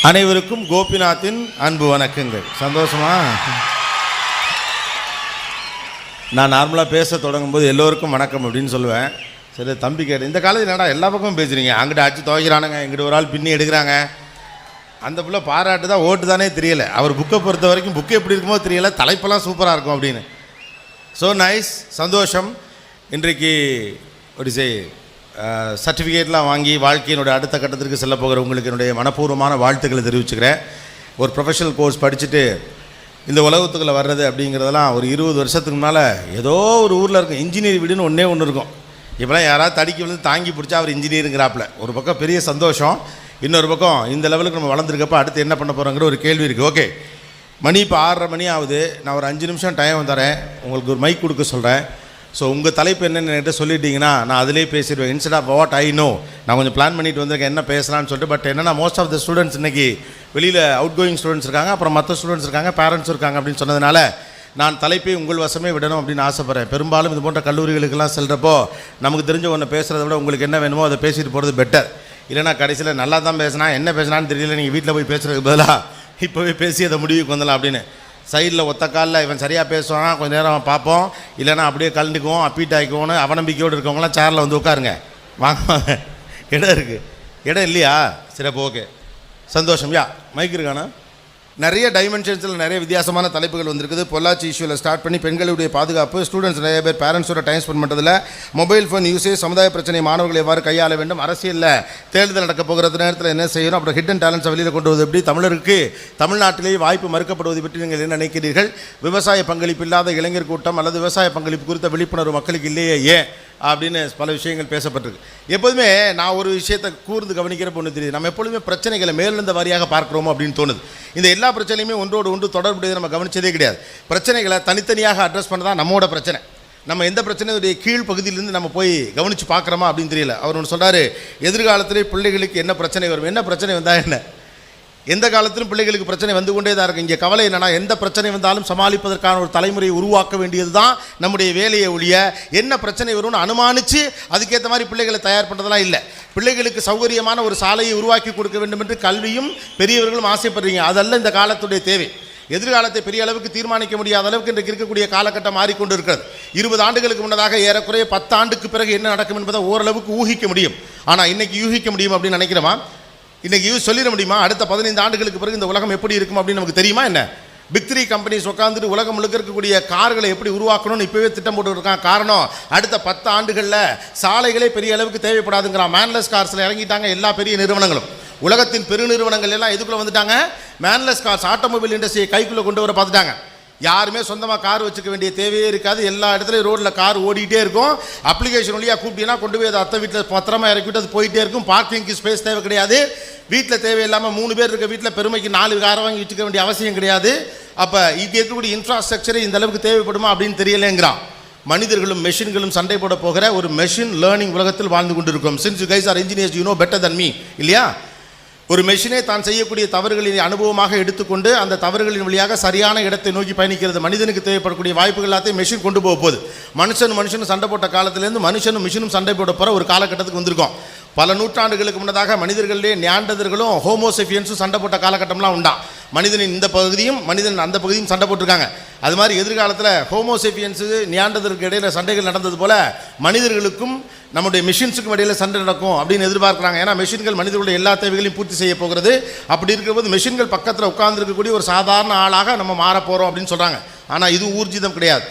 அனைவருக்கும் கோபிநாத்தின் அன்பு வணக்கங்கள். சந்தோஷமா? நான் நார்மலாக பேச தொடங்கும்போது எல்லோருக்கும் வணக்கம் அப்படின்னு சொல்லுவேன். சரி, தம்பி கேட்டு இந்த காலேஜ் என்னடா எல்லா பக்கமும் பேசுகிறீங்க, அங்கிட்ட அடிச்சு துவைக்கிறானுங்க, இங்கிட்ட ஒரு ஆள் பின்னி எடுக்கிறாங்க, அந்த பிள்ளை பாராட்டு தான் ஓட்டு தானே தெரியலை. அவர் புக்கை பொறுத்த வரைக்கும் புக்கு எப்படி இருக்குமோ தெரியலை, தலைப்பெல்லாம் சூப்பராக இருக்கும் அப்படின்னு. ஸோ நைஸ், சந்தோஷம். இன்றைக்கு ஒடிசை சர்டிஃபிகேட்லாம் வாங்கி வாழ்க்கையினுடைய அடுத்த கட்டத்திற்கு செல்ல போகிற உங்களுக்கு என்னுடைய மனப்பூர்வமான வாழ்த்துக்களை தெரிவிச்சுக்கிறேன். ஒரு ப்ரொஃபஷனல் கோர்ஸ் படிச்சுட்டு இந்த உலகத்துக்குள்ளே வர்றது அப்படிங்கிறதெல்லாம் ஒரு 20 வருஷத்துக்கு முன்னால் ஏதோ ஒரு ஊரில் இருக்கும் இன்ஜினியர் வீடுன்னு ஒன்று இருக்கும். இப்போலாம் யாராவது தடிக்கி விழுந்து தாங்கி பிடிச்சா அவர் இன்ஜினியருங்கிறாப்பில். ஒரு பக்கம் பெரிய சந்தோஷம், இன்னொரு பக்கம் இந்த லெவலுக்கு நம்ம வளர்ந்துருக்கப்போ அடுத்து என்ன பண்ண போகிறோங்கிற ஒரு கேள்வி இருக்குது. ஓகே, மணி இப்போ 6:30 மணி ஆகுது. நான் ஒரு 5 நிமிஷம் டைம் தரேன், உங்களுக்கு ஒரு மைக் கொடுக்க சொல்கிறேன். ஸோ உங்கள் தலைப்பு என்னென்னு என்கிட்ட சொல்லிட்டீங்கன்னா நான் அதிலே பேசிடுவேன். Instead of what I know, நான் கொஞ்சம் பிளான் பண்ணிட்டு வந்திருக்கேன் என்ன பேசலான்னு சொல்லிட்டு. பட் என்னென்னா மோஸ்ட் ஆஃப் த ஸ்டூடெண்ட்ஸ் இன்றைக்கி வெளியில் அவுட் கோயிங் ஸ்டூடெண்ட்ஸ் இருக்காங்க, அப்புறம் மற்ற ஸ்டூடெண்ட்ஸ் இருக்காங்க, பேரண்ட்ஸ் இருக்காங்க அப்படின்னு சொன்னதுனால நான் தலைப்பை உங்கள் வசமே விடணும் அப்படின்னு ஆசைப்பட்றேன். பெரும்பாலும் இது போன்ற கல்லூரிகளுக்கெல்லாம் செல்கிறப்போ நமக்கு தெரிஞ்ச ஒன்று பேசுகிறத விட உங்களுக்கு என்ன வேணுமோ அதை பேசிட்டு போகிறது பெட்டர். இல்லைனா கடைசியில் நல்லா தான் பேசினா என்ன பேசினான்னு தெரியல, நீங்கள் வீட்டில் போய் பேசுகிறதுக்கு பதிலாக இப்போவே பேசி அதை முடிவுக்கு வந்துடலாம் அப்படின்னு. சைடில் ஒத்த காலில் இவன் சரியாக பேசுவானா கொஞ்சம் நேரம் பார்ப்போம், இல்லைனா அப்படியே கலந்துக்குவோம், அப்பீட் ஆகிக்குவோன்னு அவநம்பிக்கையோடு இருக்கவங்களாம் சேரில் வந்து உட்காருங்க, வாங்க இடம் இருக்குது. இடம் இல்லையா? சரி, அப்போ ஓகே, சந்தோஷம். யா மைக் இருக்கானா? நிறைய டைமென்ஷன்ஸில் நிறைய வித்தியாசமான தலைப்புகள் வந்திருக்குது. பொள்ளாச்சி இஷ்யூவில் ஸ்டார்ட் பண்ணி பெண்களுடைய பாதுகாப்பு, ஸ்டூடெண்ட்ஸ் நிறைய பேர் பேரண்ட்ஸோட டைம் ஸ்பெண்ட் பண்ணுறதுல, மொபைல் ஃபோன் யூசேஜ், சமுதாய பிரச்சனை மாணவர்கள் எவ்வாறு கையாள வேண்டும், அரசியலில் தேர்தல் நடக்க போகிற நேரத்தில் என்ன செய்யணும், அப்புறம் ஹிடன் டேலண்ட்ஸை வெளியில் கொண்டு வருவது எப்படி, தமிழருக்கு தமிழ்நாட்டிலேயே வாய்ப்பு மறுக்கப்படுவது பற்றி நீங்கள் என்ன நினைக்கிறீர்கள், விவசாய பங்களிப்பு இல்லாத இளைஞர் கூட்டம் அல்லது விவசாய பங்களிப்பு குறித்த விழிப்புணர்வு மக்களுக்கு இல்லையே ஏன் அப்படின்னு பல விஷயங்கள் பேசப்பட்டிருக்கு. எப்போதுமே நான் ஒரு விஷயத்தை கூர்ந்து கவனிக்கிறப்ப ஒன்று தெரியுது, நம்ம எப்பொழுதுமே பிரச்சனைகளை மேலிருந்த வாரியாக பார்க்குறோமோ அப்படின்னு தோணுது. இந்த எல்லா பிரச்சனையுமே ஒன்றோடு ஒன்று தொடர்புடையது நம்ம கவனிச்சதே கிடையாது. பிரச்சனைகளை தனித்தனியாக அட்ரஸ் பண்ண தான் நம்மளோட பிரச்சனை. நம்ம எந்த பிரச்சனையுடைய கீழ் பகுதியிலேருந்து நம்ம போய் கவனித்து பார்க்குறோமா அப்படின்னு தெரியல. அவர் ஒன்று சொல்கிறாரு, எதிர்காலத்திலே பிள்ளைகளுக்கு என்ன பிரச்சனை வரும், என்ன பிரச்சனை வந்தால் என்ன, எந்த காலத்திலும் பிள்ளைகளுக்கு பிரச்சனை வந்து கொண்டே தான் இருக்குது. இங்கே கவலை என்னென்னா, எந்த பிரச்சனை வந்தாலும் சமாளிப்பதற்கான ஒரு தலைமுறையை உருவாக்க வேண்டியது தான் நம்முடைய வேலையை ஒழிய என்ன பிரச்சனை வரும்னு அனுமானித்து அதுக்கேற்ற மாதிரி பிள்ளைகளை தயார் பண்ணுறதெல்லாம் இல்லை. பிள்ளைகளுக்கு சௌகரியமான ஒரு சாலையை உருவாக்கி கொடுக்க வேண்டும் என்று கல்வியும் பெரியவர்களும் ஆசைப்படுறீங்க. அதல்ல இந்த காலத்துடைய தேவை. எதிர்காலத்தை பெரிய அளவுக்கு தீர்மானிக்க முடியாத அளவுக்கு இன்றைக்கு இருக்கக்கூடிய காலகட்டம் மாறிக்கொண்டு இருக்கிறது. 20 ஆண்டுகளுக்கு முன்னதாக ஏறக்குறைய 10 ஆண்டுக்கு பிறகு என்ன நடக்கும் என்பதை ஓரளவுக்கு ஊகிக்க முடியும். ஆனால் இன்றைக்கி யூகிக்க முடியும் அப்படின்னு நினைக்கிறோமா? இன்றைக்கி சொல்லிட முடியுமா அடுத்த 15 ஆண்டுகளுக்கு பிறகு இந்த உலகம் எப்படி இருக்கும் அப்படின்னு நமக்கு தெரியுமா என்ன? பிக் 3 கம்பெனிஸ் உட்காந்துட்டு உலகம் முழுக்க இருக்கக்கூடிய கார்களை எப்படி உருவாக்கணும்னு இப்போவே திட்டம் போட்டு இருக்கான். காரணம், அடுத்த 10 ஆண்டுகளில் சாலைகளே பெரிய அளவுக்கு தேவைப்படாதுங்கிறான். மேன்லெஸ் கார்ஸில் இறங்கிட்டாங்க எல்லா பெரிய நிறுவனங்களும். உலகத்தின் பெருநிறுவனங்கள் எல்லாம் எதுக்குள்ளே வந்துட்டாங்க? மேன்லெஸ் கார்ஸ், ஆட்டோமொபைல் இண்டஸ்ட்ரியை கைக்குள்ளே கொண்டு வர பார்த்துட்டாங்க. யாருமே சொந்தமாக கார் வச்சுக்க வேண்டிய தேவையே இருக்காது. எல்லா இடத்துலையும் ரோட்டில் கார் ஓடிக்கிட்டே இருக்கும். அப்ளிகேஷன் வழியாக கூப்பிட்டீங்கன்னா கொண்டு போய் அதை அத்தை வீட்டில் பத்திரமா இறக்கிவிட்டு அது போயிட்டே இருக்கும். பார்க்கிங்க்கு ஸ்பேஸ் தேவை கிடையாது. வீட்டில் தேவையில்லாமல் 3 பேர் இருக்க வீட்டில் பெருமைக்கு 4 காரை வாங்கி வச்சுக்க வேண்டிய அவசியம் கிடையாது. அப்போ இது இருக்கக்கூடிய இன்ஃப்ராஸ்ட்ரக்சரை இந்த அளவுக்கு தேவைப்படுமா அப்படின்னு தெரியலேங்கிறான். மனிதர்களும் மெஷின்களும் சண்டை போட போகிற ஒரு மெஷின் லேர்னிங் உலகத்தில் வாழ்ந்து கொண்டு இருக்கோம். Since you guys are engineers, you know better than me, இல்லையா? ஒரு மெஷினே தான் செய்யக்கூடிய தவறுகளின் அனுபவமாக எடுத்துக்கொண்டு அந்த தவறுகளின் வழியாக சரியான இடத்தை நோக்கி பயணிக்கிறது. மனிதனுக்கு தேவைப்படக்கூடிய வாய்ப்புகள் எல்லாத்தையும் மெஷின் கொண்டு போக போகுது. மனுஷனும் சண்டை போட்ட காலத்திலேருந்து மனுஷனும் மிஷினும் சண்டை போட போகிற ஒரு காலகட்டத்துக்கு வந்திருக்கோம். பல நூற்றாண்டுகளுக்கு முன்னதாக மனிதர்களே நியாண்டதர்களும் ஹோமோசெஃபியன்ஸும் சண்டை போட்ட காலகட்டம்லாம் உண்டா. மனிதனின் இந்த பகுதியும் மனிதன் அந்த பகுதியும் சண்டை போட்டிருக்காங்க. அது மாதிரி எதிர்காலத்தில் ஹோமோசெஃபியன்ஸு நியாண்டதற்கு இடையில் சண்டைகள் நடந்தது போல் மனிதர்களுக்கும் நம்முடைய மிஷின்ஸுக்கும் இடையில் சண்டை நடக்கும் அப்படின்னு எதிர்பார்க்குறாங்க. ஏன்னா மெஷின்கள் மனிதர்களுடைய எல்லா தேவைகளையும் பூர்த்தி செய்ய போகிறது. அப்படி இருக்கிறபோது மெஷின்கள் பக்கத்தில் உட்கார்ந்துருக்கக்கூடிய ஒரு சாதாரண ஆளாக நம்ம மாறப்போகிறோம் அப்படின்னு சொல்கிறாங்க. ஆனால் இதுவும் ஊர்ஜிதம் கிடையாது.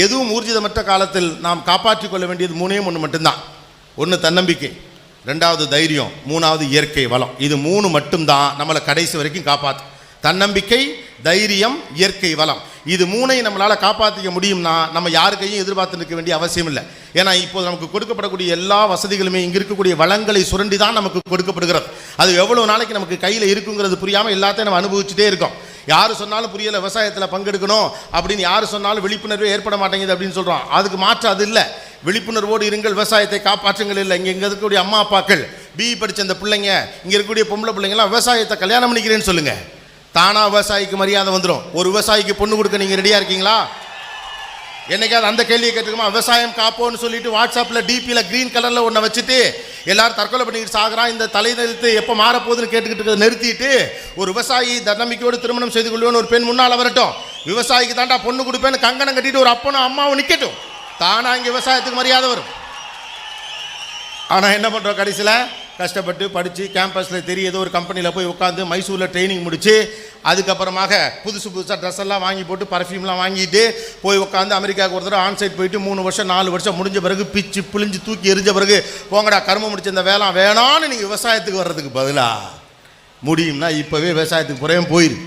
எதுவும் ஊர்ஜிதமற்ற காலத்தில் நாம் காப்பாற்றிக் கொள்ள வேண்டியது 3 மட்டும்தான். 1 தன்னம்பிக்கை, 2வது தைரியம், 3வது இயற்கை வளம். இது 3 மட்டும்தான் நம்மளை கடைசி வரைக்கும் காப்பாற்றும். தன்னம்பிக்கை, தைரியம், இயற்கை வளம். இது 3ஐயும் நம்மளால் காப்பாற்றிக்க முடியும்னா நம்ம யாருக்கையும் எதிர்பார்த்து நிற்க வேண்டிய அவசியம் இல்லை. ஏன்னா இப்போது நமக்கு கொடுக்கப்படக்கூடிய எல்லா வசதிகளுமே இங்கே இருக்கக்கூடிய வளங்களை சுரண்டி தான் நமக்கு கொடுக்கப்படுகிறது. அது எவ்வளோ நாளைக்கு நமக்கு கையில் இருக்குங்கிறது புரியாமல் எல்லாத்தையும் நம்ம அனுபவிச்சுட்டே இருக்கோம். யார் சொன்னாலும் புரியலை, விவசாயத்தில் பங்கெடுக்கணும் அப்படின்னு யார் சொன்னாலும் விழிப்புணர்வே ஏற்பட மாட்டேங்குது அப்படின்னு சொல்கிறோம். அதுக்கு மாற்று அது இல்லை. விழிப்புணர்வோடு இருங்கள், விவசாயத்தை காப்பாற்றுங்கள் இல்லை. இங்கே இருக்கக்கூடிய அம்மா அப்பாக்கள், பிஇ படித்த அந்த பிள்ளைங்க, இங்கே இருக்கக்கூடிய பொம்பளை பிள்ளைங்களாம் விவசாயத்தை கல்யாணம் பண்ணிக்கிறேன்னு சொல்லுங்கள். தானாக விவசாயிக்கு மரியாதை வந்துடும். ஒரு விவசாயிக்கு பொண்ணு கொடுக்க நீங்கள் ரெடியாக இருக்கீங்களா? என்னைக்காவது அந்த கேள்வியை கேட்டுக்கோமா? விவசாயம் காப்போன்னு சொல்லிட்டு வாட்ஸ்அப்பில் டிபியில் க்ரீன் கலரில் ஒன்றை வச்சுட்டு எல்லாரும் தற்கொலை பண்ணிக்கிட்டு சாகுறான். இந்த தலைநிறுத்து எப்போ மாறப்போகுதுன்னு கேட்டுக்கிட்டு இருக்கிறத நிறுத்திட்டு ஒரு விவசாயி தன்னம்பிக்கையோடு திருமணம் செய்து கொள்வேன்னு ஒரு பெண் முன்னால் வரட்டும். விவசாயிக்கு தாண்டா பொண்ணு கொடுப்பேன்னு கங்கணம் கட்டிட்டு ஒரு அப்பனும் அம்மாவும் நிற்கட்டும். தானா இங்கே விவசாயத்துக்கு மரியாதை வரும். ஆனால் என்ன பண்ணுறோம், கடைசியில் கஷ்டப்பட்டு படித்து கேம்பஸில் தெரிய ஏதோ ஒரு கம்பெனியில் போய் உட்காந்து மைசூரில் ட்ரைனிங் முடித்து அதுக்கப்புறமாக புதுசாக ட்ரெஸ் எல்லாம் வாங்கி போட்டு பர்ஃப்யூம்லாம் வாங்கிட்டு போய் உட்காந்து அமெரிக்காவுக்கு ஒரு தடவை ஆன்சைட் போயிட்டு 3 வருஷம் 4 வருஷம் முடிஞ்ச பிறகு பிச்சு பிழிஞ்சு தூக்கி எரிஞ்ச பிறகு போங்கடா கர்மம் முடிச்ச இந்த வேலை வேணான்னு நீங்கள் விவசாயத்துக்கு வர்றதுக்கு பதிலாக முடியும்னா இப்போவே விவசாயத்துக்கு புறையும் போயிரு.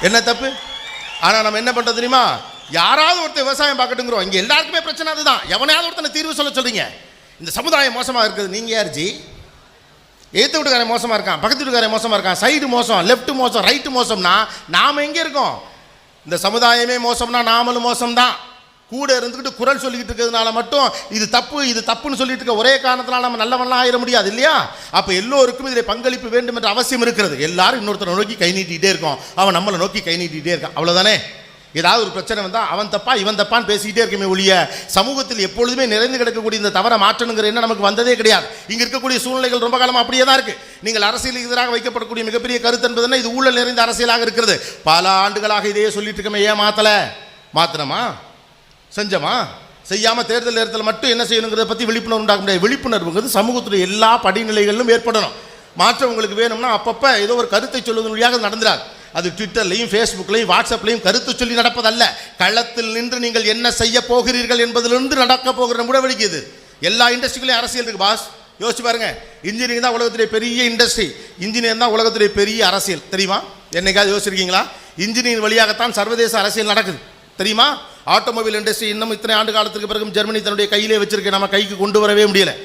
என்ன தப்பு? ஆனால் நம்ம என்ன பண்ணுறது தெரியுமா, யாராவது ஒருத்தர் விவசாயம் பார்க்கட்டுங்கிறோம். இங்கே எல்லாருக்குமே பிரச்சனை அதுதான். எவனையாவது ஒருத்தனை தீர்வு சொல்ல சொல்கிறீங்க. இந்த சமுதாயம் மோசமாக இருக்குது, நீங்கள் யார் ஜி? எதிர்த்து வீட்டுக்காரன் மோசமாக இருக்கான், பக்கத்து வீட்டுக்காரன் மோசமாக இருக்கான், சைடு மோசம், லெஃப்ட் மோசம், ரைட்டு மோசம்னா நாம் எங்கே இருக்கோம்? இந்த சமுதாயமே மோசம்னா நாமளும் மோசம்தான். கூட இருந்துக்கிட்டு குரல் சொல்லிக்கிட்டு இருக்கிறதுனால மட்டும் இது தப்பு இது தப்புன்னு சொல்லிட்டு இருக்க ஒரே காரணத்தினால நம்ம நல்லவன்லாம் ஆயிட முடியாது இல்லையா? அப்போ எல்லோருக்கும் இதில் பங்களிப்பு வேண்டும் என்ற அவசியம் இருக்கிறது. எல்லாரும் இன்னொருத்தரை நோக்கி கை நீட்டிகிட்டே இருக்கோம், அவன் நம்மளை நோக்கி கை நீட்டிகிட்டே இருக்கான், அவ்வளோதானே? ஏதாவது ஒரு பிரச்சனை வந்தால் அவன் தப்பா இவன் தப்பான்னு பேசிக்கிட்டே இருக்குமே ஒழிய சமூகத்தில் எப்பொழுதுமே நிறைந்து கிடக்கக்கூடிய இந்த தவறை மாற்றணுங்கிற என்ன நமக்கு வந்ததே கிடையாது. இங்கே இருக்கக்கூடிய சூழ்நிலைகள் ரொம்ப காலமாக அப்படியே தான் இருக்குது. நீங்கள் அரசியலுக்கு எதிராக வைக்கப்படக்கூடிய மிகப்பெரிய கருத்து என்பதுன்னா இது ஊழல் நிறைந்த அரசியலாக இருக்கிறது. பல ஆண்டுகளாக இதையே சொல்லிட்டு இருக்கமே, ஏன் மாற்றலை? மாத்திரமா செஞ்சமா? செய்யாமல் தேர்தல் நேரத்தில் மட்டும் என்ன செய்யணுங்கிறத பற்றி விழிப்புணர்வு உண்டாக்க முடியாது. விழிப்புணர்வுங்கிறது சமூகத்துடைய எல்லா படிநிலைகளிலும் ஏற்படணும். மாற்றம் உங்களுக்கு வேணும்னா அப்பப்போ ஏதோ ஒரு கருத்தை சொல்வதன் வழியாக நடந்துடாது. அது ட்விட்டர்லையும் ஃபேஸ்புக்லையும் வாட்ஸ்அப்லையும் கருத்து சொல்லி நடப்பதல்ல. களத்தில் நின்று நீங்கள் என்ன செய்ய போகிறீர்கள் என்பதிலிருந்து நடக்க போகிற முடிவெடுக்குது. எல்லா இண்டஸ்ட்ரிகளையும் அரசியல் இருக்குது பாஸ், யோசிச்சு பாருங்க. இன்ஜினியரிங் தான் உலகத்துடைய பெரிய இண்டஸ்ட்ரி, இன்ஜினியர் தான் உலகத்துடைய பெரிய அரசியல், தெரியுமா? என்னைக்காவது யோசிச்சிருக்கீங்களா? இன்ஜினியரிங் வழியாகத்தான் சர்வதேச அரசியல் நடக்குது, தெரியுமா? ஆட்டோமொபைல் இண்டஸ்ட்ரி இன்னும் இத்தனை ஆண்டு காலத்துக்கு பிறகு ஜெர்மனி தன்னுடைய கையிலே வச்சிருக்க, நம்ம கைக்கு கொண்டு வரவே முடியலை.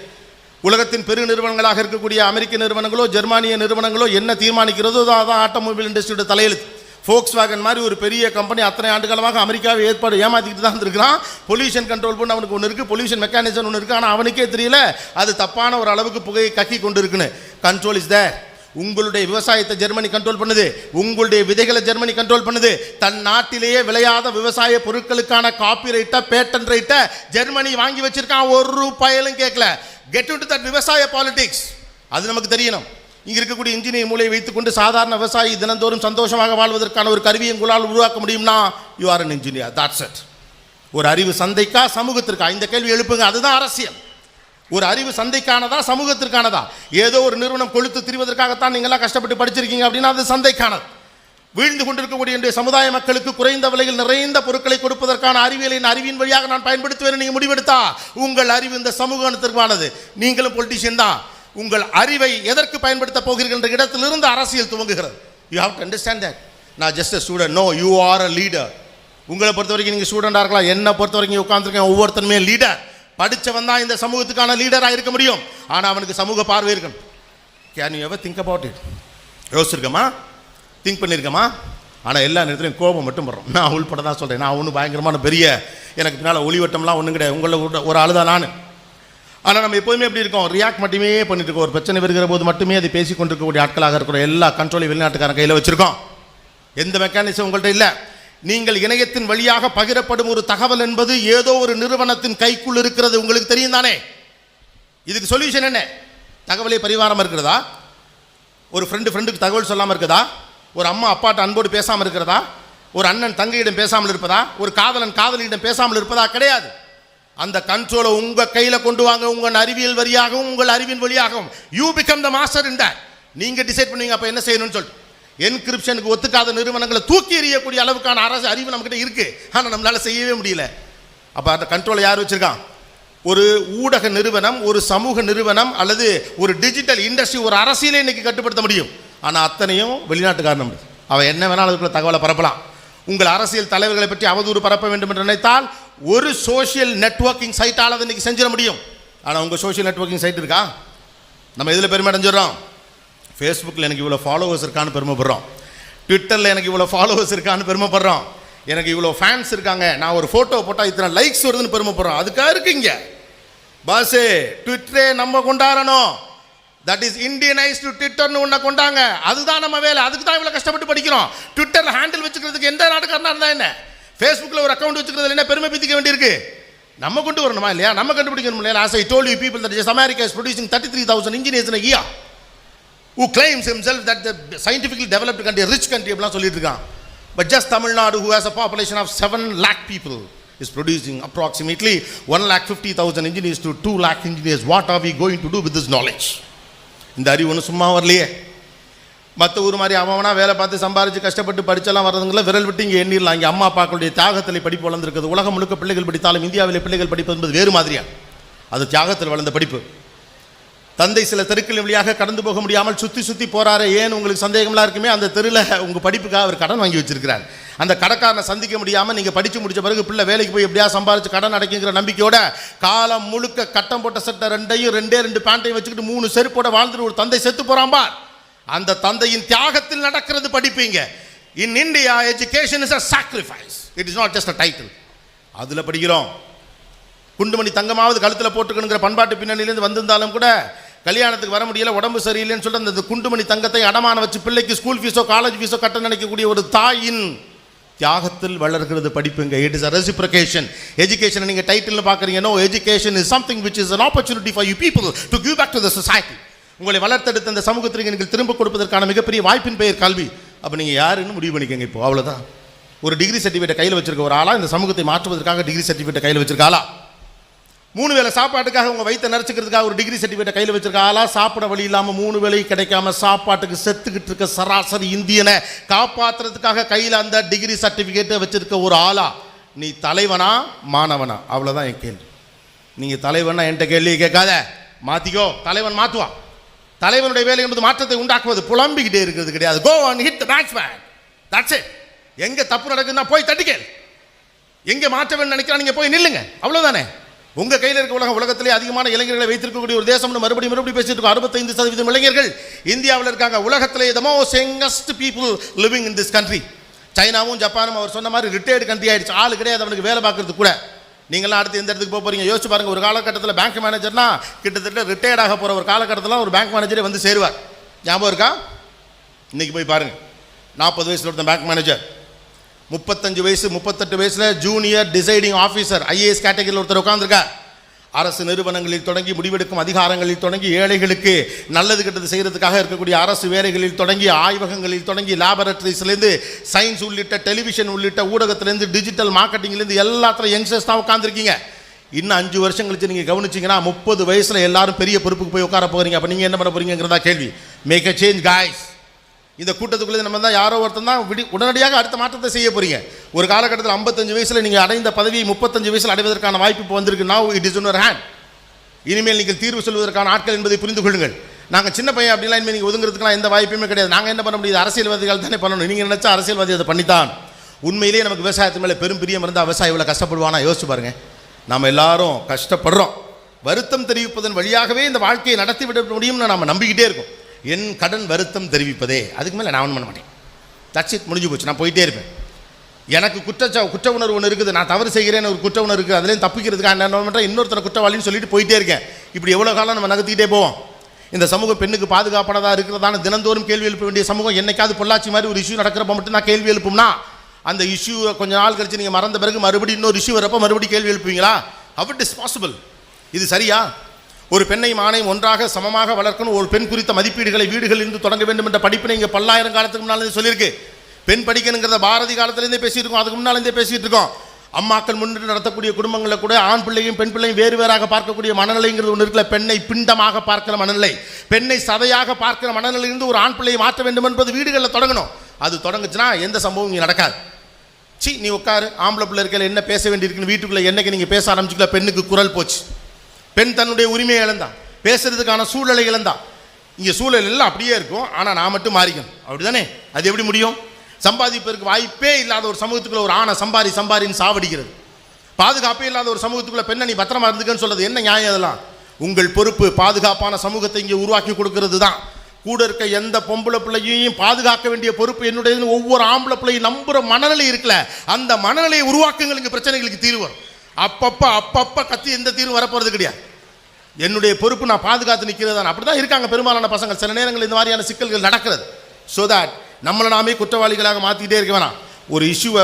உலகத்தின் பெரு நிறுவனங்களாக இருக்கக்கூடிய அமெரிக்க நிறுவனங்களோ ஜெர்மானிய நிறுவனங்களோ என்ன தீர்மானிக்கிறதோ அதான் ஆட்டோமொபைல் இண்டஸ்ட்ரியோட தலையெழுத்து. ஃபோக்ஸ்வாகன் மாதிரி ஒரு பெரிய கம்பெனி அத்தனை ஆண்டு காலமாக அமெரிக்காவை ஏமாற்றிக்கிட்டு தான் இருந்திருக்கிறான். பொல்யூஷன் கண்ட்ரோல் பண்ண அவனுக்கு ஒன்று இருக்குது, பொல்யூஷன் மெக்கானிசம் ஒன்று இருக்குது. ஆனால் அவனுக்கே தெரியல அது தப்பான ஒரு அளவுக்கு புகையை கக்கி கொண்டு இருக்குன்னு. Control is there. உங்களுடைய விவசாயத்தை ஜெர்மனி கண்ட்ரோல் பண்ணுது, உங்களுடைய விதைகளை ஜெர்மனி கண்ட்ரோல் பண்ணுது. தன் நாட்டிலேயே விளையாத விவசாய பொருட்களுக்கான காப்பிரைட்டை பேட்டன் ரைட்டை ஜெர்மனி வாங்கி வச்சிருக்கான், ஒரு ரூபாயிலும் கேட்கல. கெட் இன்டு தட் விவசாய பாலிடிக்ஸ், அது நமக்கு தெரியணும். இங்கே இருக்கக்கூடிய இன்ஜினியர் மூலையை வைத்துக்கொண்டு சாதாரண விவசாயி தினந்தோறும் சந்தோஷமாக வாழ்வதற்கான ஒரு கருவியை உங்களால் உருவாக்க முடியும்னா you are an engineer, that's it. ஒரு அறிவு சந்தைக்கா சமூகத்திற்கா? இந்த கேள்வி எழுப்புங்க, அதுதான் அரசியல். ஒரு அறிவு சந்தைக்கானதா சமூகத்திற்கானதா? ஏதோ ஒரு நிறுவனம் கொளுத்து திரிவதற்காகத்தான் நீங்கள்லாம் கஷ்டப்பட்டு படிச்சிருக்கீங்க அப்படின்னா அது சந்தைக்கானது. வீழ்ந்து கொண்டிருக்கக்கூடிய சமுதாய மக்களுக்கு குறைந்த விலையில் நிறைந்த பொருட்களை கொடுப்பதற்கான அறிவின் வழியாக நான் பயன்படுத்துவேன் நீங்கள் முடிவெடுத்தா உங்கள் அறிவு இந்த சமூகத்திற்கானது. நீங்களும் பொலிட்டிஷியன் தான். உங்கள் அறிவை எதற்கு பயன்படுத்த போகிறீர்கள் என்ற இடத்திலிருந்து அரசியல் துவங்குகிறது. You have to understand that. நான் just a student, no, you are a leader. உங்களை பொறுத்த வரைக்கும் நீங்கள் ஸ்டூடெண்டாக இருக்கலாம், என்னை பொறுத்த வரைக்கும் உட்காந்துருக்கேன் ஒவ்வொருத்தருமே லீடர். படித்தவன் தான் இந்த சமூகத்துக்கான லீடராக இருக்க முடியும். ஆனால் அவனுக்கு சமூக பார்வை இருக்கணும். Can you ever think about it? யோசிச்சிருக்கமா? திங்க் பண்ணியிருக்கமா? ஆனால் எல்லா நேரத்துலையும் கோபம் மட்டும் படுறோம். நான் உள்பட தான் சொல்கிறேன். நான் ஒன்றும் பயங்கரமான பெரிய எனக்கு பின்னால் ஒளிவட்டம்லாம் ஒன்றும் கிடையாது. உங்களை ஒரு ஆள் தான் நான். ஆனால் நம்ம எப்போதுமே எப்படி இருக்கோம், ரியாக்ட் மட்டுமே பண்ணிட்டு இருக்கோம். ஒரு பிரச்சனை வருகிற போது மட்டுமே அதை பேசி கொண்டிருக்கக்கூடிய ஆட்களாக இருக்கிற எல்லா கண்ட்ரோலையும் வெளிநாட்டுக்காரன் கையில் வச்சுருக்கோம். எந்த மெக்கானிசம் உங்கள்கிட்ட இல்லை. நீங்கள் இணையத்தின் வழியாக பகிரப்படும் ஒரு தகவல் என்பது ஏதோ ஒரு நிறுவனத்தின் கைக்குள் இருக்கிறது, உங்களுக்கு தெரியும் தானே? இதுக்கு சொல்யூஷன் என்ன? தகவலே பரிவாரம் இருக்கிறதா? ஒரு ஃப்ரெண்டுக்கு தகவல் சொல்லாமல் இருக்கிறதா? ஒரு அம்மா அப்பாட்ட அன்போடு பேசாமல் இருக்கிறதா? ஒரு அண்ணன் தங்கையிடம் பேசாமல் இருப்பதா? ஒரு காதலன் காதலியிடம் பேசாமல் இருப்பதா? கிடையாது. அந்த கண்ட்ரோலை உங்கள் கையில் கொண்டு வாங்க. உங்கள் அறிவியல் வழியாகவும் உங்கள் அறிவின் வழியாகவும் you become the master in that. நீங்கள் டிசைட் பண்ணுவீங்க அப்போ என்ன செய்யணும்னு சொல்லிட்டு. என்கிரிப்ஷனுக்கு ஒத்துக்காத நிறுவனங்களை தூக்கி எறியக்கூடிய அளவுக்கான அறிவு நம்மகிட்ட இருக்குது. ஆனால் நம்மளால் செய்யவே முடியல. அப்போ அந்த கண்ட்ரோலை யார் வச்சுருக்கான்? ஒரு ஊடக நிறுவனம், ஒரு சமூக நிறுவனம் அல்லது ஒரு டிஜிட்டல் இண்டஸ்ட்ரி, ஒரு அரசியலை இன்றைக்கி கட்டுப்படுத்த முடியும். ஆனால் அத்தனையும் வெளிநாட்டுக்காரன். அவன் என்ன வேணாலும் அதுக்குள்ள தகவலை பரப்பலாம். உங்கள் அரசியல் தலைவர்களை பற்றி அவதூறு பரப்ப வேண்டும் என்று நினைத்தால் ஒரு சோஷியல் நெட்வொர்க்கிங் சைட்டால் அதை இன்றைக்கி செஞ்சிட முடியும். ஆனால் உங்கள் சோஷியல் நெட்வொர்க்கிங் சைட் இருக்கா? நம்ம இதில் பெருமை அடைஞ்சிடறோம். ஃபேஸ்புக்கில் எனக்கு இவ்வளோ ஃபாலோவர்ஸ் இருக்கான்னு பெருமைப்படுறோம். ட்விட்டரில் எனக்கு இவ்வளோ ஃபாலோவர்ஸ் இருக்கான்னு பெருமைப்படுறோம். எனக்கு இவ்வளோ ஃபேன்ஸ் இருக்காங்க, நான் ஒரு ஃபோட்டோ போட்டால் இத்தனை லைக்ஸ் வருதுன்னு பெருமைப்படுறோம். அதுக்காக இருக்குங்க பாஸு. ட்விட்டரே நம்ம கொண்டாடணும். தட் இஸ் இண்டியனைஸ்டு ட்விட்டர்னு ஒன்றை கொண்டாங்க. அதுதான் நம்ம வேலை. அதுக்கு தான் இவ்வளோ கஷ்டப்பட்டு படிக்கிறோம். ட்விட்டரில் ஹேண்டில் வச்சுக்கிறதுக்கு எந்த நாட்டுக்காரனாக இருந்தால் என்ன? ஃபேஸ்புக்கில் ஒரு அக்கௌண்ட் வச்சுக்கிறதுல என்ன பெருமை பீத்திக்க வேண்டியிருக்கு? நம்ம கொண்டு வரணுமா இல்லையா? நம்ம கண்டுபிடிக்கணும் இல்லையா? As I told you people that just America is producing 33,000 engineers in a year who claims himself that the scientifically developed country, rich country அப்படிலாம் சொல்லிட்டு இருக்கான். But just Tamil Nadu, who has a population of 7 lakh people, is producing approximately 1,50,000 engineers to 2 lakh engineers. What are we going to do with this knowledge? இந்த அறிவு ஒன்று சும்மா வரலையே. மற்ற ஊர் மாதிரி அவனா வேலை பார்த்து சம்பாரித்து கஷ்டப்பட்டு படிச்செல்லாம் வர்றதுங்கள விரல் விட்டு இங்கே எண்ணிடலாம். இங்கே அம்மா அப்பாக்களுடைய தியாகத்தில் படிப்பு வளர்ந்துருக்குது. உலகம் முழுக்க பிள்ளைகள் படித்தாலும் இந்தியாவில் பிள்ளைகள் படிப்பது என்பது வேறு மாதிரியா. அது தியாகத்தில் வளர்ந்த படிப்பு. தந்தை சில தெருக்கள் வழியாக கடந்து போக முடியாமல் சுற்றி சுற்றி போறாரு. ஏன் உங்களுக்கு சந்தேகம்லாம் இருக்குமே? அந்த தெருவில் உங்கள் படிப்புக்காக அவர் கடன் வாங்கி வச்சிருக்கிறார். அந்த கடைக்காரனை சந்திக்க முடியாமல் நீங்கள் படித்து முடிச்ச பிறகு பிள்ளை வேலைக்கு போய் எப்படியா சம்பாரிச்சு கடன் அடைக்குங்கிற நம்பிக்கையோட காலம் முழுக்க கட்டம் போட்ட சட்டை ரெண்டு பேண்ட்டையும் வச்சுக்கிட்டு 3 செருப்போட வாழ்ந்துட்டு ஒரு தந்தை செத்து போறான் பார். அந்த தந்தையின் தியாகத்தில் நடக்கிறது படிப்பீங்க. In India, education is a sacrifice. It is not just a title. அதில் படிக்கிறோம். குண்டுமணி தங்கமாவது கழுத்தில் போட்டுக்கணுங்கிற பண்பாட்டு பின்னணியிலேருந்து வந்திருந்தாலும் கூட கல்யாணத்துக்கு வர முடியல, உடம்பு சரியில்லைன்னு சொல்லிட்டு அந்த குண்டுமணி தங்கத்தை அடமான வச்சு பிள்ளைக்கு ஸ்கூல் ஃபீஸோ காலேஜ் ஃபீஸோ கட்ட நினைக்கக்கூடிய ஒரு தாயின் தியாகத்தில் வளர்கிறது படிப்புங்க. It is a reciprocation. Education நீங்கள் டைட்டில் பார்க்குறீங்க. No, education is something which is an opportunity for you people to give back to the society. உங்களை வளர்த்தெடுத்த அந்த சமூகத்திற்கு நீங்கள் திரும்ப கொடுப்பதற்கான மிகப்பெரிய வாய்ப்பின் பெயர் கல்வி. அப்போ நீங்கள் யாருன்னு முடிவு பண்ணிக்கங்க. இப்போ அவ்வளோதான். ஒரு டிகிரி சர்டிஃபிகேட் கையில் வச்சிருக்க ஒரு ஆளா, இந்த சமூகத்தை மாற்றுவதற்காக டிகிரி சர்டிஃபிகேட் கையில் வச்சிருக்க ஆளா, 3 வேளை சாப்பாட்டுக்காக உங்கள் வயிற்றை நிறச்சிக்கிறதுக்காக ஒரு டிகிரி சர்டிஃபிகேட் கையில் வச்சிருக்க ஆளா, சாப்பிட வழி இல்லாமல் 3 வேளை கிடைக்காம சாப்பாட்டுக்கு செத்துக்கிட்டு இருக்க சராசரி இந்தியனை காப்பாற்றுறதுக்காக கையில் அந்த டிகிரி சர்டிஃபிகேட்டை வச்சிருக்க ஒரு ஆளா, நீ தலைவனா மாணவனா? அவ்வளோதான் என் கேள்வி. நீங்கள் தலைவனா என்கிட்ட கேள்வி கேட்காத, மாற்றிக்கோ. தலைவன் மாற்றுவான். தலைவனுடைய வேலை என்பது மாற்றத்தை உண்டாக்குவது, புலம்பிக்கிட்டே இருக்கிறது கிடையாது. Go and hit the batsman. That's it. எங்கே தப்பு நடக்குதுன்னா போய் தட்டிக்கேள். எங்கே மாற்ற வேண்டும் நினைக்கிறா நீங்கள் போய் நில்லுங்க. அவ்வளோதானே. உங்கள் கையில் இருக்க உலகத்திலே அதிகமான இளைஞர்களை வைத்திருக்கக்கூடிய ஒரு தேசம்னு மறுபடியும் பேசிட்டு இருக்கோம். 65% இளைஞர்கள் இந்தியாவில் இருக்காங்க. உலகத்திலே the most youngest people living in this country. சைனாவும் ஜப்பானும் அவர் சொன்ன மாதிரி ரிட்டையர்டு கண்ட்ரி ஆயிடுச்சு. ஆள் கிடையாது அவனுக்கு வேலை பார்க்கறது கூட. நீங்களாம் அடுத்து எந்த இடத்துக்கு போக போகிறீங்க யோசிச்சு பாருங்கள். ஒரு காலகட்டத்தில் பேங்க் மேனேஜர்னா கிட்டத்தட்ட ரிட்டையர்ட் ஆக போகிற ஒரு காலகட்டத்தில் ஒரு பேங்க் மேனேஜரே வந்து சேருவார். ஞாபகம் இருக்கா? இன்றைக்கி போய் பாருங்கள். 40 வயசில் ஒருத்தன் பேங்க் மேனேஜர், 35 வயசு 38 வயசில் ஜூனியர் டிசைடிங் ஆஃபீஸர் ஐஏஎஸ் கேட்டகரியில் ஒருத்தர் உட்காந்துருக்கார். அரசு நிறுவனங்களில் தொடங்கி முடிவெடுக்கும் அதிகாரங்களில் தொடங்கி ஏழைகளுக்கு நல்லது கெட்டது செய்கிறதுக்காக இருக்கக்கூடிய அரசு வேலைகளில் தொடங்கி ஆய்வகங்களில் தொடங்கி லேபரட்டரிஸ்லேருந்து சயின்ஸ் உள்ளிட்ட டெலிவிஷன் உள்ளிட்ட ஊடகத்திலேருந்து டிஜிட்டல் மார்க்கெட்டிங்லேருந்து எல்லாத்துலையும் யங்ஸ்டர்ஸ் தான் உட்காந்துருக்கீங்க. இன்னும் 5 வருஷம் கழிச்சு நீங்கள் கவனிச்சிங்கன்னா 30 வயசில் எல்லாரும் பெரிய பொறுப்புக்கு போய் உட்கார போகிறீங்க. அப்போ நீங்கள் என்ன பண்ண போகிறீங்கிறதா கேள்வி. Make a change guys. இந்த கூட்டத்துக்குள்ளே நம்ம தான் யாரோ ஒருத்தன் தான் உடனடியாக அடுத்த மாற்றத்தை செய்ய போகிறீங்க. ஒரு காலகட்டத்தில் 55 வயசில் நீங்கள் அடைந்த பதவியை 35 வயசில் அடைவதற்கான வாய்ப்பு இப்போ வந்திருக்கு. now it is in your hand. இனிமேல் நீங்கள் தீர்வு சொல்வதற்கான ஆட்கள் என்பதை புரிந்து கொள்ளுங்கள். நாங்கள் சின்ன பையன் அப்படிலாம் இனிமேல் நீங்கள் ஒதுங்கிறதுக்குலாம் எந்த வாய்ப்புமே கிடையாது. நாங்கள் என்ன பண்ண முடியாது? அரசியல்வாதிகள் தானே பண்ணணும். நீங்கள் நினச்சா அரசியல்வாதி அதை பண்ணித்தான். உண்மையிலேயே நமக்கு விவசாயத்து மேலே பெரும் பிரியம் இருந்தால் விவசாயி இவ்வளோ கஷ்டப்படுவானா யோசிச்சு பாருங்கள். நாம் எல்லாரும் கஷ்டப்படுறோம். வருத்தம் தெரிவிப்பதன் வழியாகவே இந்த வாழ்க்கையை நடத்தி விட முடியும்னு நாம் நம்பிக்கிட்டே இருக்கோம். என் கடன் வருத்தம் தெரிவிப்பதே, அதுக்கு மேலே நான் ஒன்றும் பண்ண மாட்டேன். தட்ஸ் இட், முடிஞ்சு போச்சு. நான் போயிட்டே இருப்பேன். எனக்கு குற்ற உணர்வு ஒன்று இருக்குது. நான் தவறு செய்கிறேன்னு ஒரு குற்ற உணர்வு இருக்குது. அதுலேயும் தப்பிக்கிறதுக்காக என்ன பண்ணுறேன், இன்னொருத்தனை குற்றவாளின்னு சொல்லிட்டு போயிட்டே இருக்கேன். இப்படி எவ்வளோ காலம் நம்ம நகர்த்திக்கிட்டே போவோம். இந்த சமூகம் பெண்ணுக்கு பாதுகாப்பானதாக இருக்கிறதான தினந்தோறும் கேள்வி எழுப்ப வேண்டிய சமூகம் என்னைக்காவது பொள்ளாச்சி மாதிரி ஒரு இஷ்யூ நடக்கிறப்ப மட்டும் நான் கேள்வி எழுப்பும்னா, அந்த இஷ்யூ கொஞ்ச நாள் கழிச்சு நீங்கள் மறந்த பிறகு மறுபடியும் இன்னொரு இஷ்யூ வரப்போ மறுபடியும் கேள்வி எழுப்புவீங்களா? how it is possible? இது சரியா? ஒரு பெண்ணையும் ஆணையும் ஒன்றாக சமமாக வளர்க்கணும். ஒரு பெண் குறித்த மதிப்பீடுகளை வீடுகளிலிருந்து தொடங்க வேண்டும் என்ற படிப்பினை இங்கே பல்லாயிரம் காலத்துக்கு முன்னாலே சொல்லியிருக்கு. பெண் படிக்கணுங்கிறத பாரதி காலத்திலேருந்தே பேசிட்டு இருக்கோம். அதுக்கு முன்னாலேருந்தே பேசிகிட்டு இருக்கோம். அம்மாக்கள் முன்னிட்டு நடத்தக்கூடிய குடும்பங்களில் கூட ஆண் பிள்ளையும் பெண் பிள்ளையும் வேறு வேறாக பார்க்கக்கூடிய மனநிலைங்கிறது ஒன்று இருக்குல்ல. பெண்ணை பிண்டமாக பார்க்கிற மனநிலை, பெண்ணை சதையாக பார்க்கிற மனநிலையிலிருந்து ஒரு ஆண் பிள்ளையை மாற்ற வேண்டும் என்பது வீடுகளில் தொடங்கணும். அது தொடங்குச்சுன்னா எந்த சம்பவம் இங்கே நடக்காது. நீ உட்காரு, ஆம்பளை பிள்ளை இருக்கையில் என்ன பேச வேண்டியிருக்குன்னு வீட்டுக்குள்ளே என்னைக்கு நீங்கள் பேச ஆரம்பிச்சுக்கல, பெண்ணுக்கு குரல் போச்சு. பெண் தன்னுடைய உரிமையை இழந்தான், பேசுறதுக்கான சூழலை இழந்தான். இங்கே சூழல் எல்லாம் அப்படியே இருக்கும், ஆனால் நான் மட்டும் மாறிக்கணும். அப்படி தானே? அது எப்படி முடியும்? சம்பாதிப்பதற்கு வாய்ப்பே இல்லாத ஒரு சமூகத்துக்குள்ள ஒரு ஆணை சம்பாரின்னு சாவடிக்கிறது. பாதுகாப்பே இல்லாத ஒரு சமூகத்துக்குள்ள பெண்ணை நீ பத்திரமா இருந்துக்கன்னு சொல்றது என்ன நியாயம்? அதெல்லாம் உங்கள் பொறுப்பு. பாதுகாப்பான சமூகத்தை இங்கே உருவாக்கி கொடுக்கறது தான். கூட இருக்க எந்த பொம்பளை பிள்ளையையும் பாதுகாக்க வேண்டிய பொறுப்பு என்னுடையதுன்னு ஒவ்வொரு ஆம்பளை பிள்ளையும் நம்புகிற மனநிலை இருக்குல்ல, அந்த மனநிலையை உருவாக்குங்கள். இங்கே பிரச்சனைகளுக்கு தீர்வு வரும். அப்பப்போ கத்தி எந்த தீர்வு வரப்போகிறது கிடையாது. என்னுடைய பொறுப்பு நான் பாதுகாத்து நிற்கிறது தான். அப்படி தான் இருக்காங்க பெரும்பாலான பசங்க. சில நேரங்கள் இந்த மாதிரியான சிக்கல்கள் நடக்கிறது. ஸோ தட் நம்மளை நாமே குற்றவாளிகளாக மாற்றிக்கிட்டே இருக்க வேணாம். ஒரு இஷ்யூவை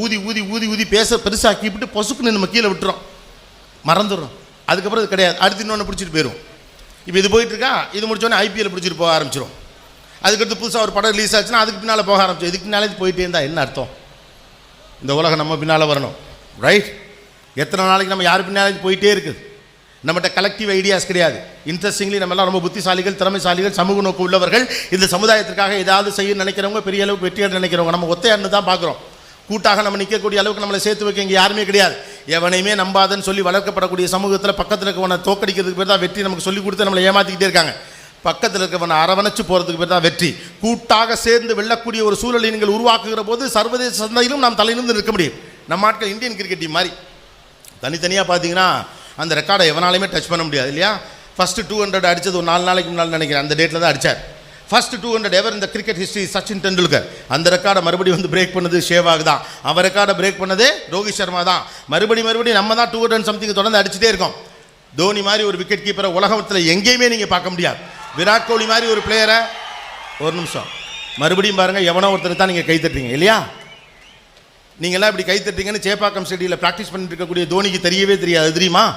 ஊதி ஊதி ஊதி ஊதி பேச பெருசாக்கிவிட்டு பொசுக்குன்னு நம்ம கீழே விட்டுறோம். மறந்துடும். அதுக்கப்புறம் இது கிடையாது, அடுத்து இன்னொன்று பிடிச்சிட்டு போயிடும். இப்போ இது போயிட்டுருக்கா, இது முடிச்சோடனே ஐபிஎல் பிடிச்சிட்டு போக ஆரம்பிச்சிடும். அதுக்கடுத்து புதுசாக ஒரு படம் ரிலீஸ் ஆச்சுன்னா அதுக்கு பின்னால் போக ஆரம்பிச்சோம். இதுக்கு பின்னாலே போயிட்டே இருந்தால் என்ன அர்த்தம்? இந்த உலகம் நம்ம பின்னால் வரணும், ரைட்? எத்தனை நாளைக்கு நம்ம யார் பின்னாலே போயிட்டே இருக்குது? நம்மகிட்ட கலெக்டிவ் ஐடியாஸ் கிடையாது. இன்ட்ரெஸ்டிங்லி நம்ம எல்லாம் ரொம்ப புத்திசாலிகள், திறமைசாலிகள், சமூக நோக்கு உள்ளவர்கள், இந்த சமுதாயத்திற்காக ஏதாவது செய்ய நினைக்கிறவங்க, பெரிய அளவுக்கு வெற்றியாக நினைக்கிறவங்க. நம்ம ஒத்தையான்னு தான் பார்க்குறோம். கூட்டாக நம்ம நிற்கக்கூடிய அளவுக்கு நம்மளை சேர்த்து வைக்க இங்கே யாருமே கிடையாது. எவனையுமே நம்பாதன்னு சொல்லி வளர்க்கப்படக்கூடிய சமூகத்தில் பக்கத்தில் இருக்கவனை தோக்கடிக்கிறதுக்கு பேர் தான் வெற்றி. நமக்கு சொல்லிக் கொடுத்து நம்மளை ஏமாற்றிக்கிட்டே இருக்காங்க. பக்கத்தில் இருக்கவனை அரவணைச்சு போகிறதுக்கு பேர் தான் வெற்றி. கூட்டாக சேர்ந்து வெல்லக்கூடிய ஒரு சூழலை நீங்கள் உருவாக்குகிற போது சர்வதேச சந்தையிலும் நாம் தலையிலிருந்து நிற்க முடியும். நம்ம ஆட்கள் இந்தியன் கிரிக்கெட் டீம் மாதிரி தனித்தனியாக பார்த்தீங்கன்னா அந்த ரெக்கார்டை எவனாலையுமே டச் பண்ண முடியாது இல்லையா? ஃபஸ்ட்டு 200 அடித்தது ஒரு 4 நாளைக்கு முன்னால் நினைக்கிறேன், அந்த டேட்டில் தான் அடித்தார். ஃபஸ்ட்டு 200 எவர் இந்த கிரிக்கெட் ஹிஸ்ட்ரி சச்சின் டெண்டுல்கர். அந்த ரெக்கார்டை மறுபடியும் வந்து பிரேக் பண்ணது ஷேவாக் தான். அவர் ரெக்கார்டை பிரேக் பண்ணது ரோஹித் சர்மா தான். மறுபடியும் நம்ம தான் 200 சம்திங் தொடர்ந்து அடிச்சுட்டே இருக்கோம். தோனி மாதிரி ஒரு விக்கெட் கீப்பரை உலகத்தில் எங்கேயுமே நீங்கள் பார்க்க முடியாது. விராட் கோலி மாதிரி ஒரு பிளேயரை, ஒரு நிமிஷம் மறுபடியும் பாருங்கள், எவனோ ஒருத்தர் தான் நீங்கள் கை தட்டுறீங்க இல்லையா? நீங்கள்லாம் இப்படி கை தட்டுறீங்கன்னு சேப்பாக்கம் ஸ்டேடியில் ப்ராக்டிஸ் பண்ணிட்டு இருக்கக்கூடிய தோனிக்கு தெரியவே தெரியாது, தெரியுமா?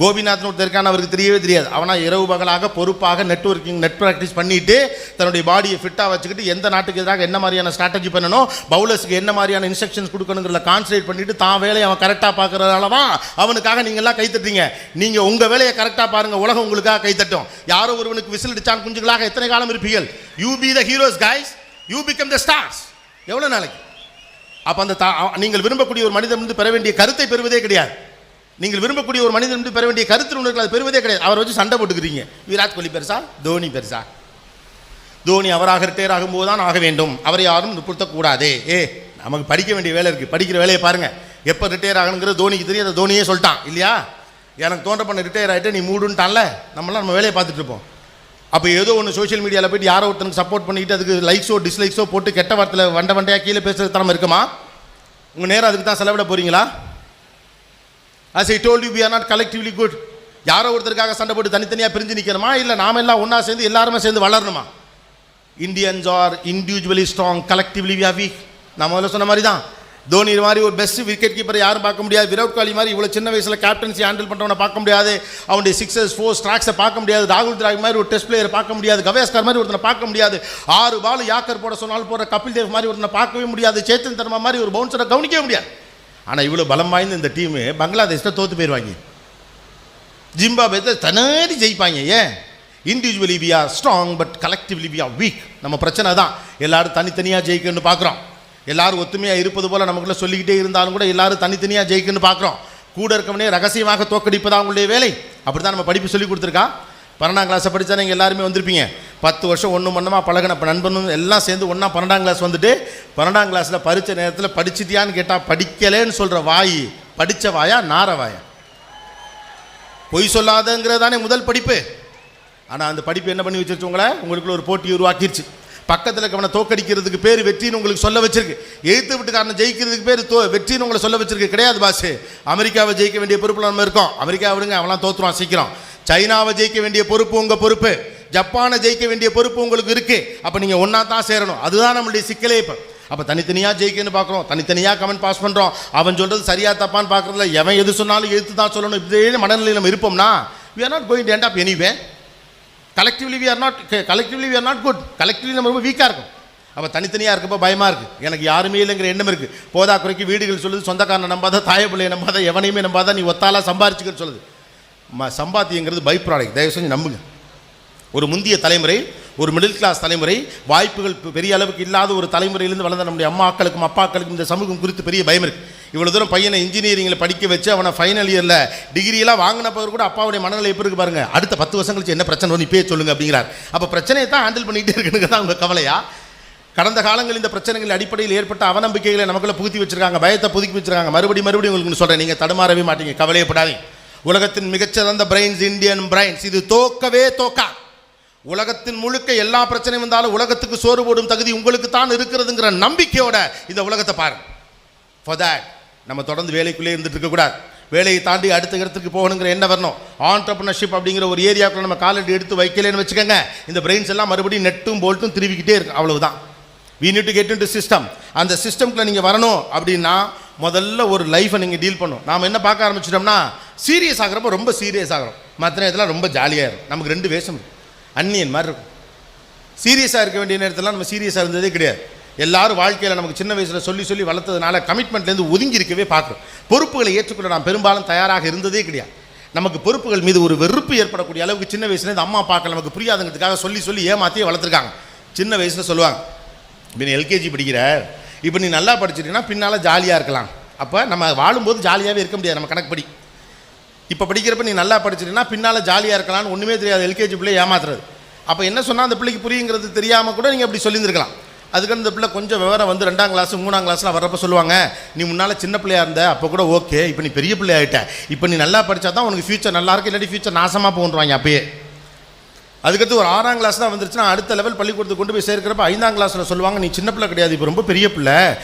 கோபிநாத்னு ஒருத்தர் இருக்கான, அவருக்கு தெரியவே தெரியாது. அவனால் இரவு பகலாக பொறுப்பாக நெட் ப்ராக்டிஸ் பண்ணிவிட்டு தன்னுடைய பாடியை ஃபிட்டாக வச்சுக்கிட்டு எந்த நாட்டுக்கு எதிராக என்ன மாதிரியான ஸ்ட்ராட்டஜி பண்ணணும், பவுலர்ஸுக்கு என்ன மாதிரியான இன்ஸ்ட்ரக்ஷன்ஸ் கொடுக்கணுங்கிறத கான்சன்ட்ரேட் பண்ணிவிட்டு தான் வேலையை அவன் கரெக்டாக பார்க்குறதால தான் அவனுக்காக நீங்கள்லாம் கைத்தட்டுறீங்க. நீங்கள் உங்கள் வேலையை கரெக்டாக பாருங்கள், உலகம் உங்களுக்காக கைத்தட்டும். யாரோ ஒருவனுக்கு விசில் அடிச்சான் குஞ்சுகளாக எத்தனை காலம் இருப்பீர்கள்? You be the heroes guys, you become the stars. எவ்வளோ நாளைக்கு? அப்போ அந்த நீங்கள் விரும்பக்கூடிய ஒரு மனிதன் வந்து பெற வேண்டிய கருத்தை பெறுவதே கிடையாது. நீங்கள் விரும்பக்கூடிய ஒரு மனிதன் வந்து பெற வேண்டிய கருத்து உணர்வுகள் அது பெறுவதே கிடையாது. அவரை வச்சு சண்டை போட்டுக்கிறீங்க. விராட் கோலி பெருசா, தோனி பெருசா? தோனி அவராக ரிட்டையர் ஆகும்போது தான் ஆக வேண்டும், அவரை யாரும் நிறுத்தக்கூடாது. நமக்கு படிக்க வேண்டிய வேலை இருக்குது, படிக்கிற வேலையை பாருங்கள். எப்போ ரிட்டையர் ஆகணுங்கிறது தோனிக்கு தெரியும், அதை தோனியே சொல்லிட்டான் இல்லையா? எனக்கு தோன்ற பண்ண ரிட்டையர் ஆகிட்டு நீ மூடுன்ட்டான்ல, நம்மளாம் நம்ம வேலையை பார்த்துட்டு இருப்போம். அப்போ ஏதோ ஒன்று சோஷியல் மீடியாவில் போய்ட்டு யாரோ ஒருத்தனுக்கு சப்போர்ட் பண்ணிக்கிட்டு அதுக்கு லைக்ஸோ டிஸ்லைக்ஸோ போட்டு கெட்ட வார்த்தையில் வண்டையாக கீழே பேசுகிறது தரமாக இருக்குமா? உங்கள் நேரம் அதுக்கு தான் செலவிட போகிறீங்களா? As I told you, we are not collectively good. யாரோ ஒருத்தருக்காக சண்டை போட்டு தனித்தனியாக பிரிஞ்சு நிற்கணுமா? இல்லை நாம எல்லாம் ஒன்றா சேர்ந்து எல்லாருமே சேர்ந்து வளரணுமா? Indians are individually strong, collectively we are weak. நான் முதல்ல சொன்ன மாதிரி தான். தோனி மாதிரி ஒரு பெஸ்ட் விக்கெட் கீப்பரை யாரும் பார்க்க முடியாது. விராட் கோலி மாதிரி இவ்வளோ சின்ன வயசில் கேப்டன்சி ஹேண்டில் பண்ணுறவனை பார்க்க முடியாது. அவனுடைய 6 4 ஸ்ட்ராக்ஸை பார்க்க முடியாது. ராகுல் திராவிட் மாதிரி ஒரு டெஸ்ட் பிளேயரை பார்க்க முடியாது. கவேஸ்கர் மாதிரி ஒருத்தனை பார்க்க முடியாது. 6 பால் யாக்கர் போட சொன்னாலும் போகிற கபில் தேவ் மாதிரி ஒருத்தனை பார்க்கவே முடியாது. சேத்தன் சர்மா மாதிரி ஒரு பவுன்சரை கவனிக்கவே முடியாது. ஆனால் இவ்வளோ பலம் வாய்ந்த இந்த டீமு பங்களாதேஷில் தோற்று போயிடுவாங்க. ஜிம்பாப்வே தனாரி ஜெயிப்பாங்க. ஏன்? Individually we are strong but collectively we are weak. நம்ம பிரச்சனை தான், எல்லாரும் தனித்தனியாக ஜெயிக்கணும்னு பார்க்குறோம். எல்லாரும் ஒத்துமையாக இருப்பது போல் நமக்குள்ளே சொல்லிக்கிட்டே இருந்தாலும் கூட எல்லாரும் தனித்தனியாக ஜெயிக்கணும்னு பார்க்குறோம். கூட இருக்கவனே ரகசியமாக தோக்கடிப்பதான் உங்களுடைய வேலை. அப்படி தான் நம்ம படிப்பு சொல்லி கொடுத்துருக்கா. 12ஆம் கிளாஸை படித்தா நீங்கள் எல்லாருமே வந்திருப்பீங்க. 10 வருஷம் ஒன்று மண்ணமாக பழகின நண்பனும் எல்லாம் சேர்ந்து ஒன்றா 12ஆம் கிளாஸ் வந்துட்டு 12ஆம் கிளாஸில் பரிச்ச நேரத்தில் படிச்சிட்டியான்னு கேட்டால் படிக்கலேன்னு சொல்கிற வாய் படித்த வாயா நார வாயா? பொய் சொல்லாதங்கிறது தானே முதல் படிப்பு. ஆனால் அந்த படிப்பு என்ன பண்ணி வச்சிருச்சு? உங்களுக்குள்ள ஒரு போட்டி உருவாக்கிடுச்சு. பக்கத்தில் இருக்கவனை தோக்கடிக்கிறதுக்கு பேர் வெற்றின்னு உங்களுக்கு சொல்ல வச்சிருக்கு. எழுத்து வீட்டுக்காரனை ஜெயிக்கிறதுக்கு பேர் வெற்றின்னு உங்களை சொல்ல வச்சிருக்கு. கிடையாது பாஸ். அமெரிக்காவை ஜெயிக்க வேண்டிய பொறுப்பில் நம்ம இருக்கோம். அமெரிக்கா விடுங்க, அவெல்லாம் தோற்றுவான் சீக்கிரம். சைனாவை ஜெயிக்க வேண்டிய பொறுப்பு உங்கள் பொறுப்பு. ஜப்பானை ஜெயிக்க வேண்டிய பொறுப்பு உங்களுக்கு இருக்குது. அப்போ நீங்கள் ஒன்றா தான் சேரணும். அதுதான் நம்மளுடைய சிக்கலே. இப்போ அப்போ தனித்தனியாக ஜெயிக்கணும்னு பார்க்குறோம், தனித்தனியாக கமெண்ட் பாஸ் பண்ணுறோம். அவன் சொல்கிறது சரியாக தப்பான்னு பார்க்குறதுல எவன் எது சொன்னாலும் எழுத்து தான் சொல்லணும். இதே மனநிலையில் நம்ம இருப்போம்னா we are not going to end up anywhere. Collectively we are not good. Collectively நம்ம ரொம்ப வீக்காக இருக்கும். அப்போ தனித்தனியாக இருக்கப்போ பயமாக இருக்குது. எனக்கு யாருமே இல்லைங்கிற எண்ணம் இருக்குது. போதா குறைக்கு வீடுகள் சொல்லுது, சொந்தக்காரனை நம்பாத, தாய பிள்ளையை நம்பாத, எவனையுமே நம்பாத, நீ ஒத்தாலாக சம்பாரிச்சுக்கன்னு சொல்லுது. சம்பாத்தியங்கிறது பை ப்ராடக்ட். தயவு செஞ்சு நம்புங்க. ஒரு முந்தைய தலைமுறை, ஒரு மிடில் கிளாஸ் தலைமுறை, வாய்ப்புகள் பெரிய அளவுக்கு இல்லாத ஒரு தலைமுறையிலேருந்து வளர்ந்த நம்முடைய அம்மாக்களுக்கும் அப்பாக்களுக்கும் இந்த சமூகம் குறித்து பெரிய பயம் இருக்குது. இவ்வளோ தூரம் பையனை இன்ஜினியரிங்கில் படிக்க வச்சு அவனை ஃபைனல் இயரில் டிகிரியெல்லாம் வாங்கினப்பவர் கூட அப்பாவுடைய மனநிலை எப்படி இருக்கு பாருங்கள். அடுத்த 10 வருஷம் கழிச்சு என்ன பிரச்சனை வரும் இப்பயே சொல்லுங்கள் அப்படிங்கிறார். அப்போ பிரச்சனையை தான் ஹேண்டில் பண்ணிகிட்டே இருக்குன்னு தான் உங்கள் கவலையா? கடந்த காலங்களில் இந்த பிரச்சனைகள் அடிப்படையில் ஏற்பட்ட அவநம்பிக்கைகளை நமக்குள்ள புகுத்தி வச்சிருக்காங்க, பயத்தை புதுக்கி வச்சிருக்காங்க. மறுபடியும் உங்களுக்கு சொல்கிறேன், நீங்கள் தடுமாறவே மாட்டீங்க, கவலையப்படாதீங்க. உலகத்தின் மிகச்சிறந்த பிரைன்ஸ் இந்தியன் பிரைன்ஸ். இது தோக்கவே தோக்கா. உலகத்தின் முழுக்க எல்லா பிரச்சனையும் வந்தாலும் உலகத்துக்கு சோறு போடும் தகுதி உங்களுக்கு தான் இருக்கிறதுங்கிற நம்பிக்கையோட இந்த உலகத்தை பாருங்க. ஃபார் தட் நம்ம தொடர்ந்து வேலைக்குள்ளே இருந்துட்டு இருக்கக்கூடாது. வேலையை தாண்டி அடுத்த இடத்துக்கு போகணுங்கிற என்ன வரணும். ஆண்டர்பிரினர்ஷிப் அப்படிங்கிற ஒரு ஏரியாவுக்குள்ள நம்ம காலடி எடுத்து வைக்கலன்னு வச்சுக்கோங்க, இந்த பிரெயின்ஸ் எல்லாம் மறுபடியும் நெட்டும் போல்ட்டும் திருவிக்கிட்டே இருக்கு. அவ்வளவுதான். we need to get into system. அந்த சிஸ்டம்குள்ள நீங்கள் வரணும் அப்படின்னா முதல்ல ஒரு லைஃப்பை நீங்கள் டீல் பண்ணணும். நாம் என்ன பார்க்க ஆரம்பிச்சிட்டோம்னா சீரியஸ் ஆகிறப்ப ரொம்ப சீரியஸ் ஆகிறோம், மற்ற நேரத்தில் ரொம்ப ஜாலியாக இருக்கும். நமக்கு ரெண்டு வேஷம் இருக்கும், அந்நியன் மாதிரி இருக்கும். சீரியஸாக இருக்க வேண்டிய நேரத்தில் நம்ம சீரியஸாக இருந்ததே கிடையாது. எல்லாரும் வாழ்க்கையில் நமக்கு சின்ன வயசில் சொல்லி சொல்லி வளர்த்ததுனால கமிட்மெண்ட்லேருந்து ஒதுங்கி இருக்கவே பார்க்குறோம். பொறுப்புகளை ஏற்றுக்கொள்ள நாம் பெரும்பாலும் தயாராக இருந்ததே கிடையாது. நமக்கு பொறுப்புகள் மீது ஒரு வெறுப்பு ஏற்படக்கூடிய அளவுக்கு சின்ன வயசுலேருந்து அம்மா அப்பாக்கள் நமக்கு புரியாதுங்கிறதுக்காக சொல்லி சொல்லி ஏமாற்றியே வளர்த்துருக்காங்க. சின்ன வயசில் சொல்லுவாங்க, இப்போ நீ எல்கேஜி படிக்கிற, இப்போ நீ நல்லா படிச்சிட்டீங்கன்னா பின்னால் ஜாலியாக இருக்கலாம். அப்போ நம்ம வாழும்போது ஜாலியாகவே இருக்க முடியாது நம்ம கணக்குப்படி. இப்போ படிக்கிறப்ப நீ நல்லா படிச்சிட்டீங்கன்னா பின்னால் ஜாலியாக இருக்கலாம்னு ஒன்றுமே தெரியாது எல்கேஜி பிள்ளை ஏமாத்துறது. அப்போ என்ன சொன்னால் அந்த பிள்ளைக்கு புரியுங்கிறது தெரியாமல் கூட நீங்கள் அப்படி சொல்லியிருந்துருக்கலாம். அதுக்கு அந்த பிள்ளை கொஞ்சம் விவரம் வந்து 2ஆம் கிளாஸ் 3ஆம் கிளாஸ்லாம் வர்றப்ப சொல்லுவாங்க, நீ முன்னால் சின்ன பிள்ளையாக இருந்த அப்போ கூட ஓகே, இப்போ நீ பெரிய பிள்ளை ஆகிட்ட, இப்போ நீ நல்லா படித்தா தான் உனக்கு ஃபியூச்சர் நல்லா இருக்கு, இல்லாட்டி ஃபியூச்சர் நாசமாக போன்றாங்க அப்பயே. அதுக்கடுத்து ஒரு 6ஆம் கிளாஸ் தான் வந்துருச்சுன்னா அடுத்த லெவல் பள்ளிக்கூடத்துக்கு கொண்டு போய் சேர்க்கிறப்ப 5ஆம் கிளாஸில் சொல்லுவாங்க, நீ சின்ன பிள்ளை கிடையாது, இப்போ ரொம்ப பெரிய பிள்ளை,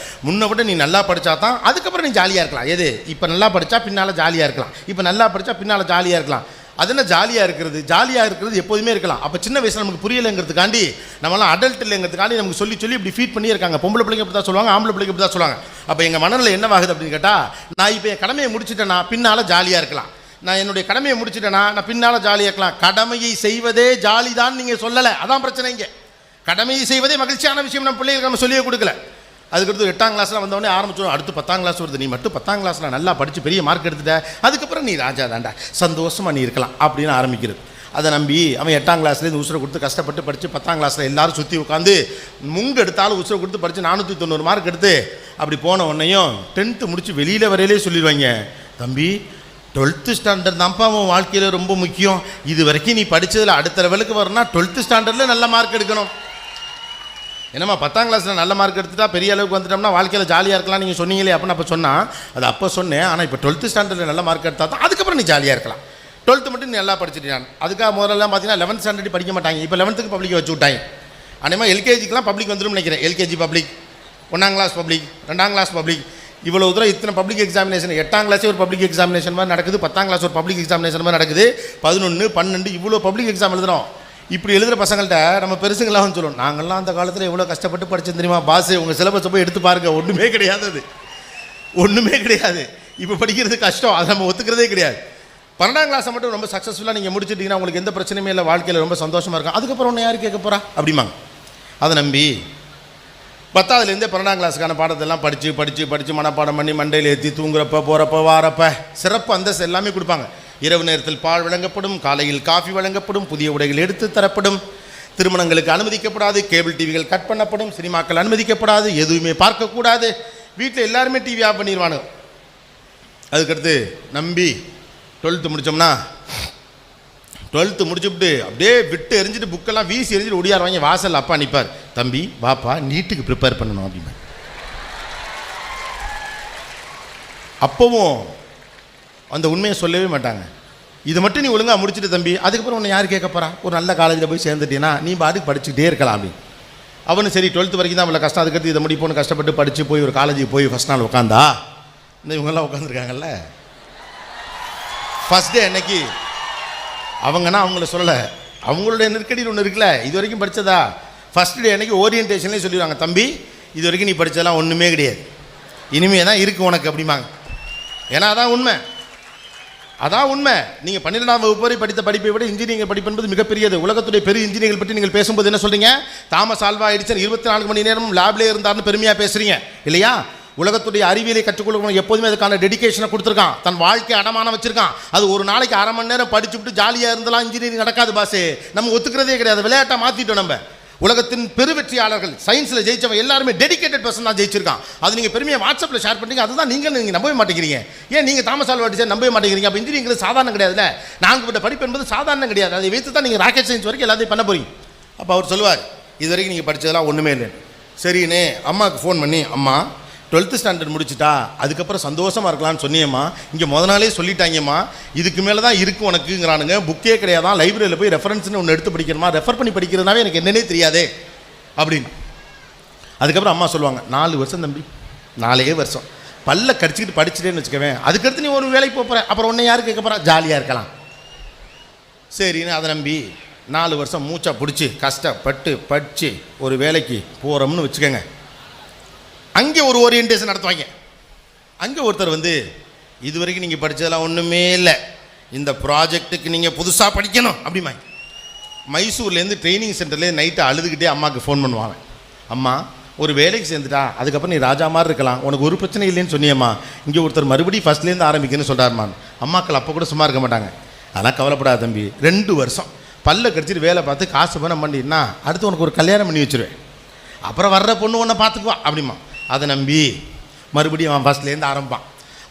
முன்ன விட நீ நல்லா படித்தா தான் அதுக்கப்புறம் நீ ஜாலியாக இருக்கலாம். எது இப்போ நல்லா படித்தா பின்னால் ஜாலியாக இருக்கலாம், இப்போ நல்லா படித்தா பின்னால் ஜாலியாக இருக்கலாம். அது என்ன ஜாலியாக இருக்கிறது எப்போதுமே இருக்கலாம். அப்போ சின்ன வயசில் நமக்கு புரியலைங்கிறதுக்காண்டி நம்மளாம் அடல்ட் இல்லைங்கிறதுக்காண்டி நமக்கு சொல்லி சொல்லி இப்படி ஃபீட் பண்ணி இருக்காங்க. பொம்பளை பிள்ளைங்க இப்படி தான் சொல்லுவாங்க, ஆம்பளை பிள்ளைங்க இப்படி தான் சொல்லுவாங்க. அப்போ எங்கள் மனநிலை என்னவாகுது அப்படின்னு கேட்டால், நான் இப்போ என் கடமையை முடிச்சுட்டேன்னா பின்னால் ஜாலியாக இருக்கலாம், நான் என்னுடைய கடமையை முடிச்சுட்டேன்னா நான் பின்னால் ஜாலியாக இருக்கலாம். கடமையை செய்வதே ஜாலி தான் நீங்கள் சொல்லலை, அதான் பிரச்சனை. இங்கே கடமையை செய்வதே மகிழ்ச்சியான விஷயம் நம்ம பிள்ளைகளுக்கு நம்ம சொல்லியே கொடுக்கல. அதுக்கடுத்து 8ஆம் கிளாஸில் வந்தவொடனே ஆரம்பிச்சோம், அடுத்து 10ஆம் கிளாஸ் வருது, நீ மட்டும் 10ஆம் கிளாஸில் நல்லா படித்து பெரிய மார்க் எடுத்துட்ட, அதுக்கப்புறம் நீ ராஜா தாண்டா, சந்தோஷமாக நீ இருக்கலாம் அப்படின்னு ஆரம்பிக்கிறது. அதை நம்பி அவன் 8ஆம் கிளாஸ்லேருந்து உசுரை கொடுத்து கஷ்டப்பட்டு படித்து 10ஆம் கிளாஸில் எல்லாரும் சுற்றி உட்காந்து முங்கு எடுத்தாலும் உசுரை கொடுத்து படித்து 490 மார்க் எடுத்து அப்படி போன உடனேயும் 10th முடித்து வெளியில் வரையிலே சொல்லிடுவாங்க, தம்பி 12th ஸ்டாண்டர்ட் தான்ப்பா அவன் வாழ்க்கையில் ரொம்ப முக்கியம், இது வரைக்கும் நீ படித்ததில் அடுத்த லெவலுக்கு வரணும்னா 12th ஸ்டாண்டர்டில் நல்ல மார்க் எடுக்கணும். என்னம்மா 10ஆம் கிளாஸில் நல்ல மார்க் எடுத்துட்டா பெரிய அளவுக்கு வந்துட்டோம்னா வாழ்க்கையில் ஜாலியாக இருக்கலாம் நீங்கள் சொன்னீங்களே அப்படின்னு அப்போ சொன்னால், அது அப்போ சொன்னேன். ஆனால் இப்போ 12th ஸ்டாண்டர்டில் நல்ல மார்க் எடுத்தால் தான் அதுக்கப்புறம் நீ ஜாலியாக இருக்கலாம். 12th மட்டும் நீ நல்லா படிச்சுட்டான். அதுக்காக முதல்லாம் பார்த்தீங்கன்னா 11th ஸ்டாண்டர்ட் படிக்க மாட்டாங்க, இப்போ 11th பப்ளிக் வச்சு விட்டாங்க. அதேமாதிரி எல்கேஜிக்கெலாம் பப்ளிக் வந்துடும் நினைக்கிறேன். எல்கேஜி பப்ளிக், 1ஆம் கிளாஸ் பப்ளிக், 2ஆம் கிளாஸ் பப்ளிக், இவ்வளோ தூரம் இத்தனை பப்ளிக் எக்ஸாமினேஷன். 8ஆம் கிளாஸே ஒரு பப்ளிக் எக்ஸாமினேஷன் மாதிரி நடக்குது, 10ஆம் கிளாஸ் ஒரு பப்ளிக் எக்ஸாமினேஷன் மாதிரி நடக்குது, 11, 12 இவ்வளோ பப்ளிக் எக்ஸாம் எழுதுகிறோம். இப்படி எழுதுகிற பசங்கள்கிட்ட நம்ம பெருசுங்களாம் சொல்லுவோம், நாங்கள்லாம் அந்த காலத்தில் எவ்வளோ கஷ்டப்பட்டு படிச்சோம் தெரியுமா பாஸ், உங்கள் சிலபஸை போய் எடுத்து பாருங்கள், ஒன்றுமே கிடையாது, அது ஒன்றுமே கிடையாது. இப்போ படிக்கிறது கஷ்டம், அதை நம்ம ஒத்துக்கிறதே கிடையாது. 12ஆம் கிளாஸை மட்டும் ரொம்ப சக்ஸஸ்ஃபுல்லாக நீங்கள் முடிச்சிட்டிங்கன்னா உங்களுக்கு எந்த பிரச்சனையுமே இல்லை, வாழ்க்கையில் ரொம்ப சந்தோஷமாக இருக்கும், அதுக்கப்புறம் ஒன்று யார் கேட்க போகிறா அப்படிம்பாங்க. அதை நம்பி 10ஆவதுலேருந்தே 12ஆம் கிளாஸுக்கான பாடத்தெல்லாம் படித்து மனப்பாடம் பண்ணி மண்டையில் ஏற்றி தூங்குறப்ப போகிறப்ப வாரப்ப சிறப்பு அந்தஸ்து எல்லாமே கொடுப்பாங்க. இரவு நேரத்தில் பால் வழங்கப்படும், காலையில் காஃபி வழங்கப்படும், புதிய உடைகள் எடுத்து தரப்படும், திருமணங்களுக்கு அனுமதிக்கப்படாது, கேபிள் டிவிகள் கட் பண்ணப்படும், சினிமாக்கள் அனுமதிக்கப்படாது, எதுவுமே பார்க்கக்கூடாது, வீட்டில் எல்லாருமே டிவி ஆஃப் பண்ணிடுவானு. அதுக்கடுத்து நம்பி 12th முடித்தோம்னா 12th முடிச்சுவிட்டு அப்படியே விட்டு எரிஞ்சிட்டு புக்கெல்லாம் வீசி எரிஞ்சிட்டு ஒடியாருவாங்க. வாசல் அப்பா நிற்பார், தம்பி வாப்பா நீட்டுக்கு ப்ரிப்பேர் பண்ணணும் அப்படின்னா. அப்போவும் அந்த உண்மையை சொல்லவே மாட்டாங்க. இதை மட்டும் நீ ஒழுங்காக முடிச்சுட்டு தம்பி, அதுக்கப்புறம் உன்னை யார் கேட்க போகிறா, ஒரு நல்ல காலேஜில் போய் சேர்ந்துட்டீங்கன்னா நீ பாட்டுக்கு படிச்சுக்கிட்டே இருக்கலாம் அப்படின்னு. அவனு சரி 12th வரைக்கும் தான் அவ்வளோ கஷ்டம், அதுக்கடுத்து இதை முடிப்போன்னு கஷ்டப்பட்டு படித்து போய் ஒரு காலேஜுக்கு போய் ஃபஸ்ட் நாள் உட்காந்தா, இந்த இவங்கெல்லாம் உட்காந்துருக்காங்கல்ல ஃபஸ்ட் டே அன்னைக்கு, அவங்கன்னா அவங்கள சொல்லலை, அவங்களுடைய நெருக்கடியில் ஒன்று இருக்குல்ல, இது வரைக்கும் படித்ததா, ஃபஸ்ட் டே அன்னைக்கு ஓரியன்டேஷன்லேயே சொல்லிடுவாங்க, தம்பி இது வரைக்கும் நீ படித்ததெல்லாம் ஒன்றுமே கிடையாது, இனிமே தான் இருக்குது உனக்கு அப்படிம்பாங்க. ஏன்னா அதான் உண்மை. நீங்கள் 12ஆம் வகுப்பு வரை படித்த படிப்பை விட இன்ஜினியரிங் படிப்பு என்பது மிகப்பெரியது. உலகத்துடைய பெரிய இன்ஜினியர்கள் பற்றி நீங்கள் பேசும்போது என்ன சொல்கிறீங்க, தாமஸ் ஆல்வா எடிசன் 24 மணி நேரம் லேப்லேயே இருந்தார்னு பெருமையாக பேசுகிறீங்க இல்லையா? உலகத்துடைய அறிவியலை கற்றுக்கொள்ளணும் எப்போதுமே அதுக்கான டெடிகேஷனை கொடுத்துருக்கான், தன் வாழ்க்கையை அடமான வச்சிருக்கான். அது ஒரு நாளைக்கு அரை மணி நேரம் படிச்சுவிட்டு ஜாலியாக இருந்தாலும் இன்ஜினியரிங் நடக்காது பாஸு, நம்ம ஒத்துக்கிறதே கிடையாது. விளையாட்டாக மாற்றிட்டோம். நம்ம உலகத்தின் பெருவெற்றியாளர்கள் சயின்ஸில் ஜெயிச்சவன் எல்லாருமே டெடிகேட்டட் பர்சன் தான் ஜெயிச்சிருக்கான். அது நீங்கள் பெருமையை வாட்ஸ்அப்பில் ஷேர் பண்ணுறீங்க, அதுதான் நீங்கள் நம்பவே மாட்டேங்கிறீங்க. ஏன் நீங்கள் தாமஸ் ஆல்வா எடிசன் நம்பவே மாட்டேங்கிறீங்க? அப்போ இன்ஜினியரிங் சாதாரண கிடையாதுல்ல, 4 விட்ட படிப்பு என்பது சாதாரண கிடையாது. அதை வைத்து தான் நீங்கள் ராக்கெட் சயின்ஸ் வரைக்கும் எல்லாத்தையும் பண்ண போகிறீங்க. அப்போ அவர் சொல்லுவார், இது வரைக்கும் நீங்கள் படித்ததெல்லாம் ஒன்றுமே இல்லை. சரின்னு அம்மாவுக்கு ஃபோன் பண்ணி, அம்மா 12th ஸ்டாண்டர்ட் முடிச்சுட்டா அதுக்கப்புறம் சந்தோஷமாக இருக்கலாம்னு சொன்னியம்மா, இங்கே நாளே சொல்லிட்டாங்கம்மா, இதுக்கு மேலே தான் இருக்குது உனக்குங்கிறானுங்க, புக்கே கிடையாதான், லைப்ரரியில் போய் ரெஃபரன்ஸ்னு ஒன்று எடுத்து படிக்கணுமா, ரெஃபர் பண்ணி படிக்கிறதுனாவே எனக்கு என்னன்னே தெரியாதே அப்படின்னு. அதுக்கப்புறம் அம்மா சொல்லுவாங்க, 4 வருஷம் தம்பி, 4 வருஷம் பல்ல கடிச்சிக்கிட்டு படிச்சுட்டேன்னு வச்சுக்கவேன், அதுக்கடுத்து நீ ஒரு வேலைக்கு போகிற, அப்புறம் ஒன்றை யார் கேட்க போகிறா, ஜாலியாக இருக்கலாம். சரின்னு அதை நம்பி 4 வருஷம் மூச்சா பிடிச்சி கஷ்டப்பட்டு படித்து ஒரு வேலைக்கு போகிறோம்னு வச்சுக்கோங்க. அங்கே ஒரு ஓரியன்டேஷன் நடத்துவாங்க. அங்கே ஒருத்தர் வந்து இது வரைக்கும் நீங்கள் படித்ததெல்லாம் ஒன்றுமே இல்லை, இந்த ப்ராஜெக்ட்டுக்கு நீங்கள் புதுசாக படிக்கணும் அப்படிமா. மைசூர்லேருந்து ட்ரைனிங் சென்டர்லேருந்து நைட்டு அழுதுகிட்டே அம்மாவுக்கு ஃபோன் பண்ணுவாங்க. அம்மா ஒரு வேலைக்கு சேர்ந்துட்டா, அதுக்கப்புறம் நீ ராஜா மாதிரி இருக்கலாம், உனக்கு ஒரு பிரச்சனை இல்லைன்னு சொன்னியம்மா, இங்கே ஒருத்தர் மறுபடியும் ஃபஸ்ட்லேருந்து ஆரம்பிக்கணும்னு சொல்கிறாருமான். அம்மாக்கள் அப்போ கூட சும்மா இருக்க மாட்டாங்க. அதெல்லாம் கவலைப்படாத தம்பி, 2 வருஷம் பல்ல கடிச்சிட்டு வேலை பார்த்து காசு பணம் பண்ணினா அடுத்து உனக்கு ஒரு கல்யாணம் பண்ணி வச்சுருவேன், அப்புறம் வர்ற பொண்ணு ஒன்றை பார்த்துக்குவா அப்படிமா. அதை நம்பி மறுபடியும் அவன் ஃபஸ்ட்லேருந்து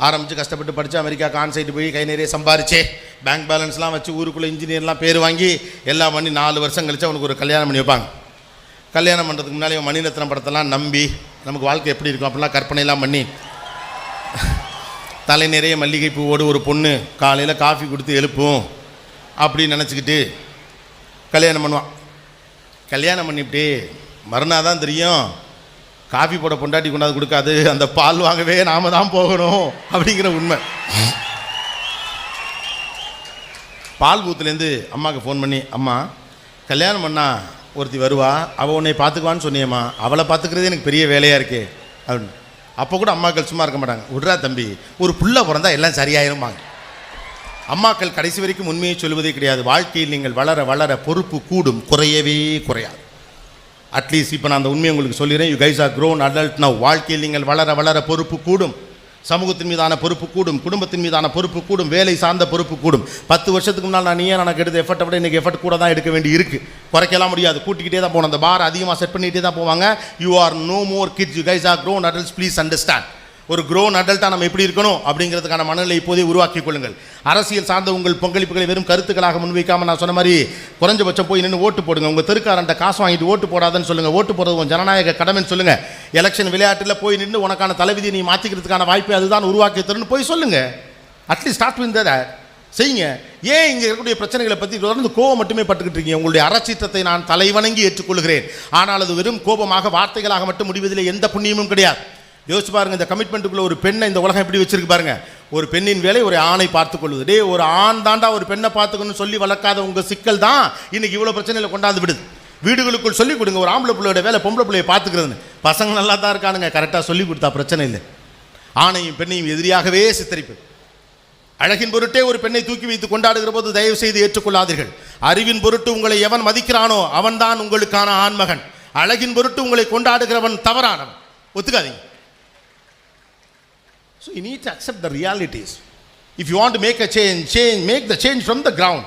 ஆரம்பித்து கஷ்டப்பட்டு படித்து அமெரிக்கா கான்சைட்டு போய் கை நிறைய சம்பாரிச்சே பேங்க் பேலன்ஸ்லாம் வச்சு ஊருக்குள்ளே இன்ஜினியர்லாம் பேர் வாங்கி எல்லாம் பண்ணி 4 வருஷம் கழிச்சு அவனுக்கு ஒரு கல்யாணம் பண்ணி வைப்பாங்க. கல்யாணம் பண்ணுறதுக்கு முன்னாடி அவன் மணிரத்னம் படத்தெல்லாம் நம்பி நமக்கு வாழ்க்கை எப்படி இருக்கும் அப்படிலாம் கற்பனைலாம் பண்ணி தலை நிறைய மல்லிகைப்பூவோடு ஒரு பொண்ணு காலையில் காஃபி கொடுத்து எழுப்பும் அப்படின்னு நினச்சிக்கிட்டு கல்யாணம் பண்ணுவான். கல்யாணம் பண்ணிவிட்டு மறுநாள் தான் தெரியும் காஃபி போட பொண்டாட்டி கொண்டாந்து கொடுக்காது, அந்த பால் வாங்கவே நாம தான் போகணும் அப்படிங்கிற உண்மை. பால் பூத்துலேருந்து அம்மாவுக்கு ஃபோன் பண்ணி, அம்மா கல்யாணம் பண்ணா ஒருத்தி வருவா, அவள் உன்னை பார்த்துக்குவான்னு சொன்னியம்மா, அவளை பார்த்துக்கிறதே எனக்கு பெரிய வேலையாக இருக்கே அப்படின்னு. அப்போ கூட அம்மாக்கள் சும்மா இருக்க மாட்டாங்க. விட்றா தம்பி, ஒரு புள்ள பிறந்தா எல்லாம் சரியாயிரும்பாங்க. அம்மாக்கள் கடைசி வரைக்கும் உண்மையை சொல்வதே கிடையாது. வாழ்க்கையில் நீங்கள் வளர வளர பொறுப்பு கூடும், குறையவே குறையாது. அட்லீஸ்ட் இப்போ நான் அந்த உண்மையை உங்களுக்கு சொல்லிடுறேன். You guys are grown adult now. வாழ்க்கையில் நீங்கள் வளர வளர பொறுப்பு கூடும், சமூகத்தின் மீதான பொறுப்பு கூடும், குடும்பத்தின் மீதான பொறுப்பு கூடும், வேலை சார்ந்த பொறுப்பு கூடும். 10 வருஷத்துக்கு முன்னால் நான் எனக்கு எடுத்த எஃபர்ட்டை விட இன்றைக்கி எஃபர்ட் கூட தான் எடுக்க வேண்டி இருக்குது. குறைக்கலாம் முடியாது, கூட்டிக்கிட்டே தான் போகணும். அந்த பார் அதிகமாக செட் பண்ணிகிட்டே தான் போவாங்க. You are no more kids, you guys are grown adults, please understand. ஒரு க்ரோன் அடல்ட்டாக நம்ம எப்படி இருக்கணும் அப்படிங்கிறதுக்கான மனநிலை இப்போதே உருவாக்கி கொள்ளுங்கள். அரசியல் சார்ந்த உங்கள் பங்களிப்புகளை வெறும் கருத்துக்களாக முன்வைக்காமல் நான் சொன்ன மாதிரி குறைஞ்சபட்சம் போய் நின்று ஓட்டு போடுங்க. உங்கள் தெருக்காரன்ட்ட காசு வாங்கிட்டு ஓட்டு போடாதுன்னு சொல்லுங்கள். ஓட்டு போடுறது உங்கள் ஜனநாயக கடமைன்னு சொல்லுங்கள். எலெக்ஷன் விளையாட்டில் போய் நின்று உனக்கான தலைவிதியை நீ மாற்றிக்கிறதுக்கான வாய்ப்பை அதுதான் உருவாக்கி தருன்னு போய் சொல்லுங்கள். அட்லீஸ்ட் ஸ்டார்ட் வித் தட் செய்யுங்க. ஏன் இங்கே இருக்கக்கூடிய பிரச்சனைகளை பற்றி தொடர்ந்து கோபம் மட்டுமே பட்டுக்கிட்டு இருக்கீங்க? உங்களுடைய அறச்சீற்றத்தை நான் தலைவணங்கி ஏற்றுக்கொள்கிறேன். ஆனால் அது வெறும் கோபமாக வார்த்தைகளாக மட்டும் முடிவதில் எந்த புண்ணியமும் கிடையாது. யோசிச்சு பாருங்க, இந்த கமிட்மெண்ட்டுக்குள்ள ஒரு பெண்ணை இந்த உலகம் எப்படி வச்சிருக்கு பாருங்க. ஒரு பெண்ணின் வேலை ஒரு ஆணை பார்த்துக் கொள்வது. டே ஒரு ஆண் தாண்டா ஒரு பெண்ணை பார்த்துக்கணும்னு சொல்லி வளர்க்காத உங்க சிக்கல் தான் இன்னைக்கு இவ்வளோ பிரச்சனைகளை கொண்டாந்து விடுது. வீடுகளுக்குள் சொல்லிக் கொடுங்க, ஒரு ஆம்பளை பிள்ளையோட வேலை பொம்பளை பிள்ளையை பார்த்துக்கிறதுன்னு. பசங்க நல்லா தான் இருக்கானுங்க, கரெக்டாக சொல்லி கொடுத்தா பிரச்சனை இல்லை. ஆணையும் பெண்ணையும் எதிரியாகவே சித்தரிப்பு. அழகின் பொருட்டே ஒரு பெண்ணை தூக்கி வைத்து கொண்டாடுகிற போது தயவு செய்து ஏற்றுக்கொள்ளாதீர்கள். அறிவின் பொருட்டு உங்களை எவன் மதிக்கிறானோ அவன் தான் உங்களுக்கான ஆண்மகன். அழகின் பொருட்டு உங்களை கொண்டாடுகிறவன் தவறானவன். ஒத்துக்காதீங்க. So you need to accept the realities. If you want to make a change, make the change from the ground,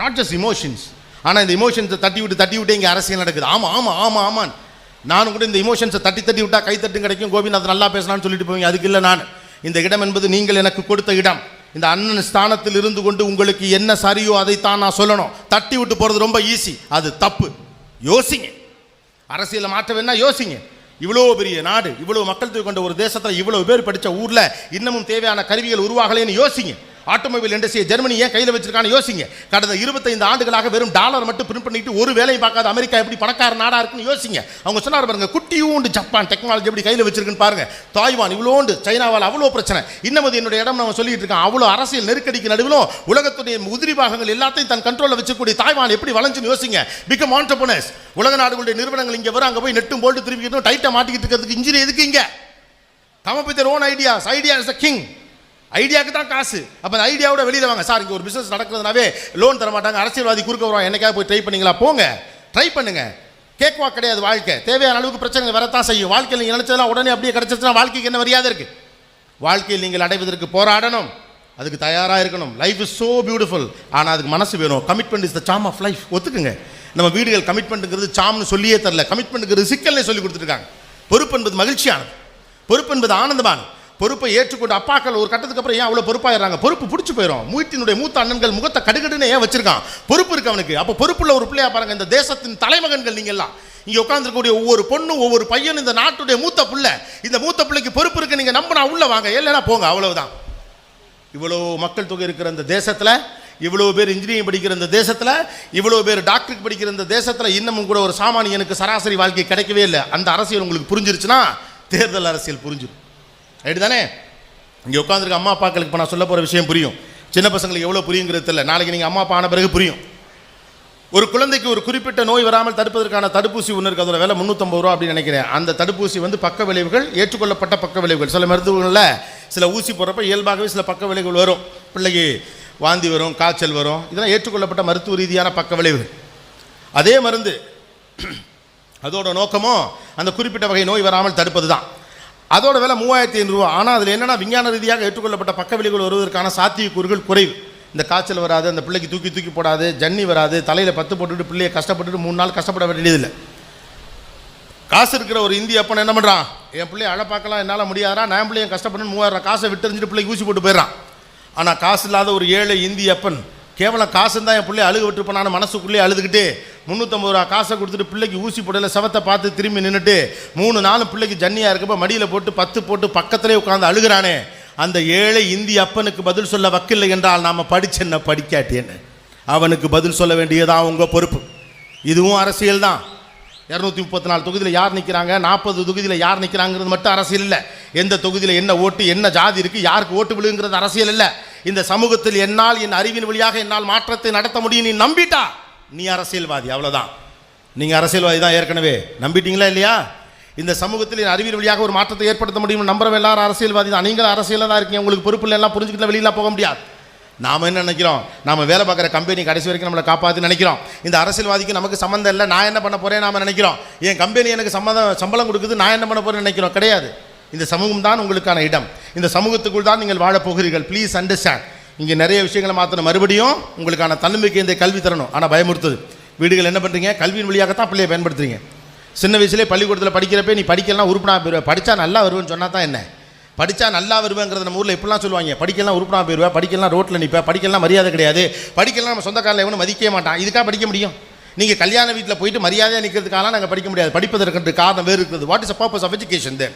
not just emotions. ஆனால் இந்த இமோஷன்ஸை தட்டி விட்டு இங்கே அரசியல் நடக்குது. ஆமாம் நானும் கூட இந்த இமோஷன்ஸை தட்டி விட்டா கைத்தட்டும் கிடைக்கும், கோபிநாத் நல்லா பேசலாம்னு சொல்லிட்டு போவீங்க. அதுக்கு இல்லை, நான் இந்த இடம் என்பது நீங்கள் எனக்கு கொடுத்த இடம். இந்த அண்ணன் ஸ்தானத்தில் இருந்து கொண்டு உங்களுக்கு என்ன சரியோ அதைத்தான் நான் சொல்லணும். தட்டி விட்டு போகிறது ரொம்ப ஈஸி, அது தப்பு. யோசிங்க, அரசியலை மாற்ற வேணா யோசிங்க. இவ்வளோ பெரிய நாடு, இவ்வளோ மக்கள் தொகை கொண்ட ஒரு தேசத்தில் இவ்வளோ பேர் படித்த ஊரில் இன்னமும் தேவையான கருவிகள் உருவாகலைன்னு யோசிங்க. ஆட்டோமொபைல் இண்டஸ்ட்ரியை ஜெர்மனி ஏன் கையில் வச்சிருக்கான்னு யோசிங்க. கடந்த 25 ஆண்டுகளாக வெறும் டாலர் மட்டும் பிரிண்ட் பண்ணிட்டு ஒரு வேலையை பார்க்காத அமெரிக்கா எப்படி பணக்கார நாடாக இருக்குன்னு யோசிங்க. அவங்க சொன்னார் பாருங்க, குட்டியூண்டு ஜப்பான் டெக்னாலஜி எப்படி கையில் வச்சிருக்குன்னு பாருங்க. தாய்வான் இவ்வளோண்டு, சைனாவால் அவ்வளோ பிரச்சனை. இன்னும் அது என்னுடைய இடம் நம்ம சொல்லிட்டு இருக்கோம். அவ்வளோ அரசியல் நெருக்கடிக்கு நடுவிலும் உலகத்துடைய உதிரி பாகங்கள் எல்லாத்தையும் தன் கண்ட்ரோலில் வச்சுக்கூடிய தாய்வான் எப்படி வளைஞ்சுன்னு யோசிங்க. Become entrepreneurs. உலக நாடுகளுடைய நிறுவனங்கள் இங்கே வரும், அங்கே போய் நெட்டும் போல்ட்டு திரும்பிக்கிட்டு டைட்டாக மாட்டிக்கிட்டு இருக்கிறதுக்கு இன்ஜினியர் எதுக்கு இங்கே? Come up with their own ideas. Idea is the king. ஐடியாவுக்கு தான் காசு. அப்போ அந்த ஐடியாவோட வெளியில் வாங்க. சார் இங்கே ஒரு பிஸ்னஸ் நடக்கிறதுனாவே லோன் தர மாட்டாங்க, அரசியல்வாதி குறுக்க வருவாங்க, என்னைக்காவது போய் ட்ரை பண்ணிங்களா? போங்க, ட்ரை பண்ணுங்க. கேக்வா கிடையாது வாழ்க்கை. தேவையான அளவுக்கு பிரச்சனைகள் வரத்தான் செய்யும். வாழ்க்கையில் நீங்கள் நினைச்சதெல்லாம் உடனே அப்படியே கிடைச்சிச்சுன்னா வாழ்க்கைக்கு என்ன மரியாதை இருக்குது? வாழ்க்கையில் நீங்கள் அடைவதற்கு போராடணும், அதுக்கு தயாராக இருக்கணும். Life is so beautiful. ஆனால் அதுக்கு மனசு வேணும். Commitment is the sum of life. ஒத்துக்குங்க. நம்ம வீடுகள் கமிட்மெண்ட்டுங்கிறது சாம்னு சொல்லியே தரல, கமிட்மெண்ட்டுங்கிறது சிக்கல்னே சொல்லி கொடுத்துருக்காங்க. பொறுப்பு என்பது மகிழ்ச்சியானது, பொறுப்பு என்பது ஆனந்தமானது. பொறுப்பை ஏற்றுக்கொண்டு அப்பாக்கள் ஒரு கட்டத்துக்கு அப்புறம் ஏன் அவ்வளோ பொறுப்பாயிடுறாங்க? பொறுப்பு பிடிச்சி போயிடும். மூத்தினுடைய மூத்த அண்ணன்கள் முகத்தை கடுகடுன்னு ஏன் வச்சிருக்கான்? பொறுப்பு இருக்கு அவனுக்கு. அப்போ பொறுப்புள்ள ஒரு பிள்ளையா பாருங்க. இந்த தேசத்தின் தலைமகன்கள் நீங்கள் எல்லாம் இங்கே உட்காந்துருக்கக்கூடிய ஒவ்வொரு பொண்ணும் ஒவ்வொரு பையனும் இந்த நாட்டுடைய மூத்த பிள்ளை. இந்த மூத்த பிள்ளைக்கு பொறுப்பு இருக்கு. நீங்கள் நம்பினா உள்ள வாங்க, இல்லைன்னா போங்க, அவ்வளவுதான். இவ்வளோ மக்கள் தொகை இருக்கிற இந்த தேசத்தில், இவ்வளோ பேர் இன்ஜினியரிங் படிக்கிற இந்த தேசத்தில், இவ்வளோ பேர் டாக்டருக்கு படிக்கிற இந்த தேசத்தில் இன்னமும் கூட ஒரு சாமானியனுக்கு சராசரி வாழ்க்கை கிடைக்கவே இல்லை. அந்த அரசியல் உங்களுக்கு புரிஞ்சிருச்சுன்னா தேர்தல் அரசியல் புரிஞ்சிடும். ரைட்டு தானே? இங்கே உட்காந்துருக்க அம்மா அப்பாக்களுக்கு இப்போ நான் சொல்ல போகிற விஷயம் புரியும். சின்ன பசங்களுக்கு எவ்வளோ புரியுங்கிறது இல்லை. நாளைக்கு நீங்கள் அம்மா அப்பா ஆன பிறகு புரியும். ஒரு குழந்தைக்கு ஒரு குறிப்பிட்ட நோய் வராமல் தடுப்பதற்கான தடுப்பூசி ஒன்று இருக்குது. அதோட விலை 350 ரூபா அப்படின்னு நினைக்கிறேன். அந்த தடுப்பூசி பக்க விளைவுகள், ஏற்றுக்கொள்ளப்பட்ட பக்க விளைவுகள். சில மருத்துவங்களில் சில ஊசி போடுறப்ப இயல்பாகவே சில பக்க விளைவுகள் வரும். பிள்ளைக்கு வாந்தி வரும், காய்ச்சல் வரும். இதெல்லாம் ஏற்றுக்கொள்ளப்பட்ட மருத்துவ ரீதியான பக்க விளைவுகள். அதே மருந்து அதோட நோக்கமும் அந்த குறிப்பிட்ட வகை நோய் வராமல் தடுப்பது தான். அதோட விலை 3500 ரூபா. ஆனால் அதில் என்னென்னா விஞ்ஞான ரீதியாக ஏற்றுக்கொள்ளப்பட்ட பக்க விளைவுகள் வருவதற்கான சாத்தியக்கூறுகள் குறைவு. இந்த காய்ச்சல் வராது, அந்த பிள்ளைக்கு தூக்கி போடாது, ஜன்னி வராது, தலையில் பத்து போட்டுட்டு பிள்ளையை கஷ்டப்பட்டுட்டு 3 நாள் கஷ்டப்பட வேண்டியதில்லை. காசு இருக்கிற ஒரு இந்திய அப்பன் என்ன பண்ணுறான், என் பிள்ளையை அழ பார்க்கலாம் என்னால் முடியாதா, நான் பிள்ளையை கஷ்டப்பட்டு 3000 காசை விட்டுறிஞ்சிட்டு பிள்ளைக்கு ஊசி போட்டு போயிடறான். ஆனால் காசு இல்லாத ஒரு ஏழை இந்திய அப்பன் கேவலம் காசு தான் என் பிள்ளையை அழுக விட்டுருப்பான மனசுக்குள்ளேயே அழுதுகிட்டு 350 ரூபா காசை கொடுத்துட்டு பிள்ளைக்கு ஊசி போடல செவத்தை பார்த்து திரும்பி நின்றுட்டு 3 நாளும் பிள்ளைக்கு ஜன்னியாக இருக்கப்போ மடியில் போட்டு 10 போட்டு பக்கத்திலே உட்காந்து அழுகிறானே, அந்த ஏழை இந்திய அப்பனுக்கு பதில் சொல்ல வக்கில்லை என்றால் நாம் படிச்சென்ன படிக்காட்டேன்னு அவனுக்கு பதில் சொல்ல வேண்டியதான் உங்கள் பொறுப்பு. இதுவும் அரசியல் தான். 234 தொகுதியில் யார் நிற்கிறாங்க, 40 தொகுதியில் யார் நிற்கிறாங்கிறது மட்டும் அரசியல் இல்லை. எந்த தொகுதியில் என்ன ஓட்டு, என்ன ஜாதி இருக்குது, யாருக்கு ஓட்டு விழுங்கிறது அரசியல் இல்லை. இந்த சமூகத்தில் என்னால் என் அறிவின் வழியாக என்னால் மாற்றத்தை நடத்த முடியும் நீ நம்பிட்டா நீ அரசியல்வாதி, அவ்வளோதான். நீங்கள் அரசியல்வாதி தான் ஏற்கனவே, நம்பிட்டீங்களா இல்லையா? இந்த சமூகத்தில் என் அறிவின் வழியாக ஒரு மாற்றத்தை ஏற்படுத்த முடியும் நம்புறவங்க எல்லாரும் அரசியல்வாதி தான். நீங்கள் அரசியலில் தான் இருக்கீங்க, உங்களுக்கு பொறுப்பில் எல்லாம் புரிஞ்சுக்கிட்டு வெளியில் போக முடியாது. நாம் என்ன நினைக்கிறோம், நாம் வேலை பார்க்குற கம்பெனி கடைசி வரைக்கும் நம்மளை காப்பாற்றி நினைக்கிறோம். இந்த அரசியல்வாதிக்கு நமக்கு சம்மந்தம் இல்லை, நான் என்ன பண்ண போகிறேன் நாம் நினைக்கிறோம். என் கம்பெனி எனக்கு சம்பளம் கொடுக்குது, நான் என்ன பண்ண போகிறேன்னு நினைக்கிறோம். கிடையாது. இந்த சமூகம் தான் உங்களுக்கான இடம். இந்த சமூகத்துக்குள் தான் நீங்கள் வாழப் போகிறீர்கள். Please understand. இங்கே நிறைய விஷயங்களை மாற்றணும். மறுபடியும் உங்களுக்கான தன்னம்பிக்கை இந்த கல்வி தரணும். ஆனால் பயமுறுத்துது. வீடுகள் என்ன பண்ணுறீங்க, கல்வியின் வழியாகத்தான் பிள்ளையை பயன்படுத்துறீங்க. சின்ன வயசுலேயே பள்ளிக்கூடத்தில் படிக்கிறப்ப நீ படிக்கலாம் உருப்படா போயிடுவேன், படித்தா நல்லா வருவேன்னு சொன்னால் தான் என்ன, படித்தா நல்லா வருவேங்கிறது நம்ம ஊரில் இப்படிலாம் சொல்லுவாங்க. படிக்கலாம் உருப்படா போயிடுவேன், படிக்கலாம் ரோட்டில் நிற்பேன், படிக்கலாம் மரியாதை கிடையாது, படிக்கலாம் நம்ம சொந்தக்காரில் எவனும் மதிக்கவே மாட்டான். இதுக்காக படிக்க முடியும்? நீங்கள் கல்யாண வீட்டில் போயிட்டு மரியாதையாக நிற்கிறதுக்காக நாங்கள் படிக்க முடியாது. படிப்பதற்கு காரணம் வேறு இருக்குது. What is a purpose of education then?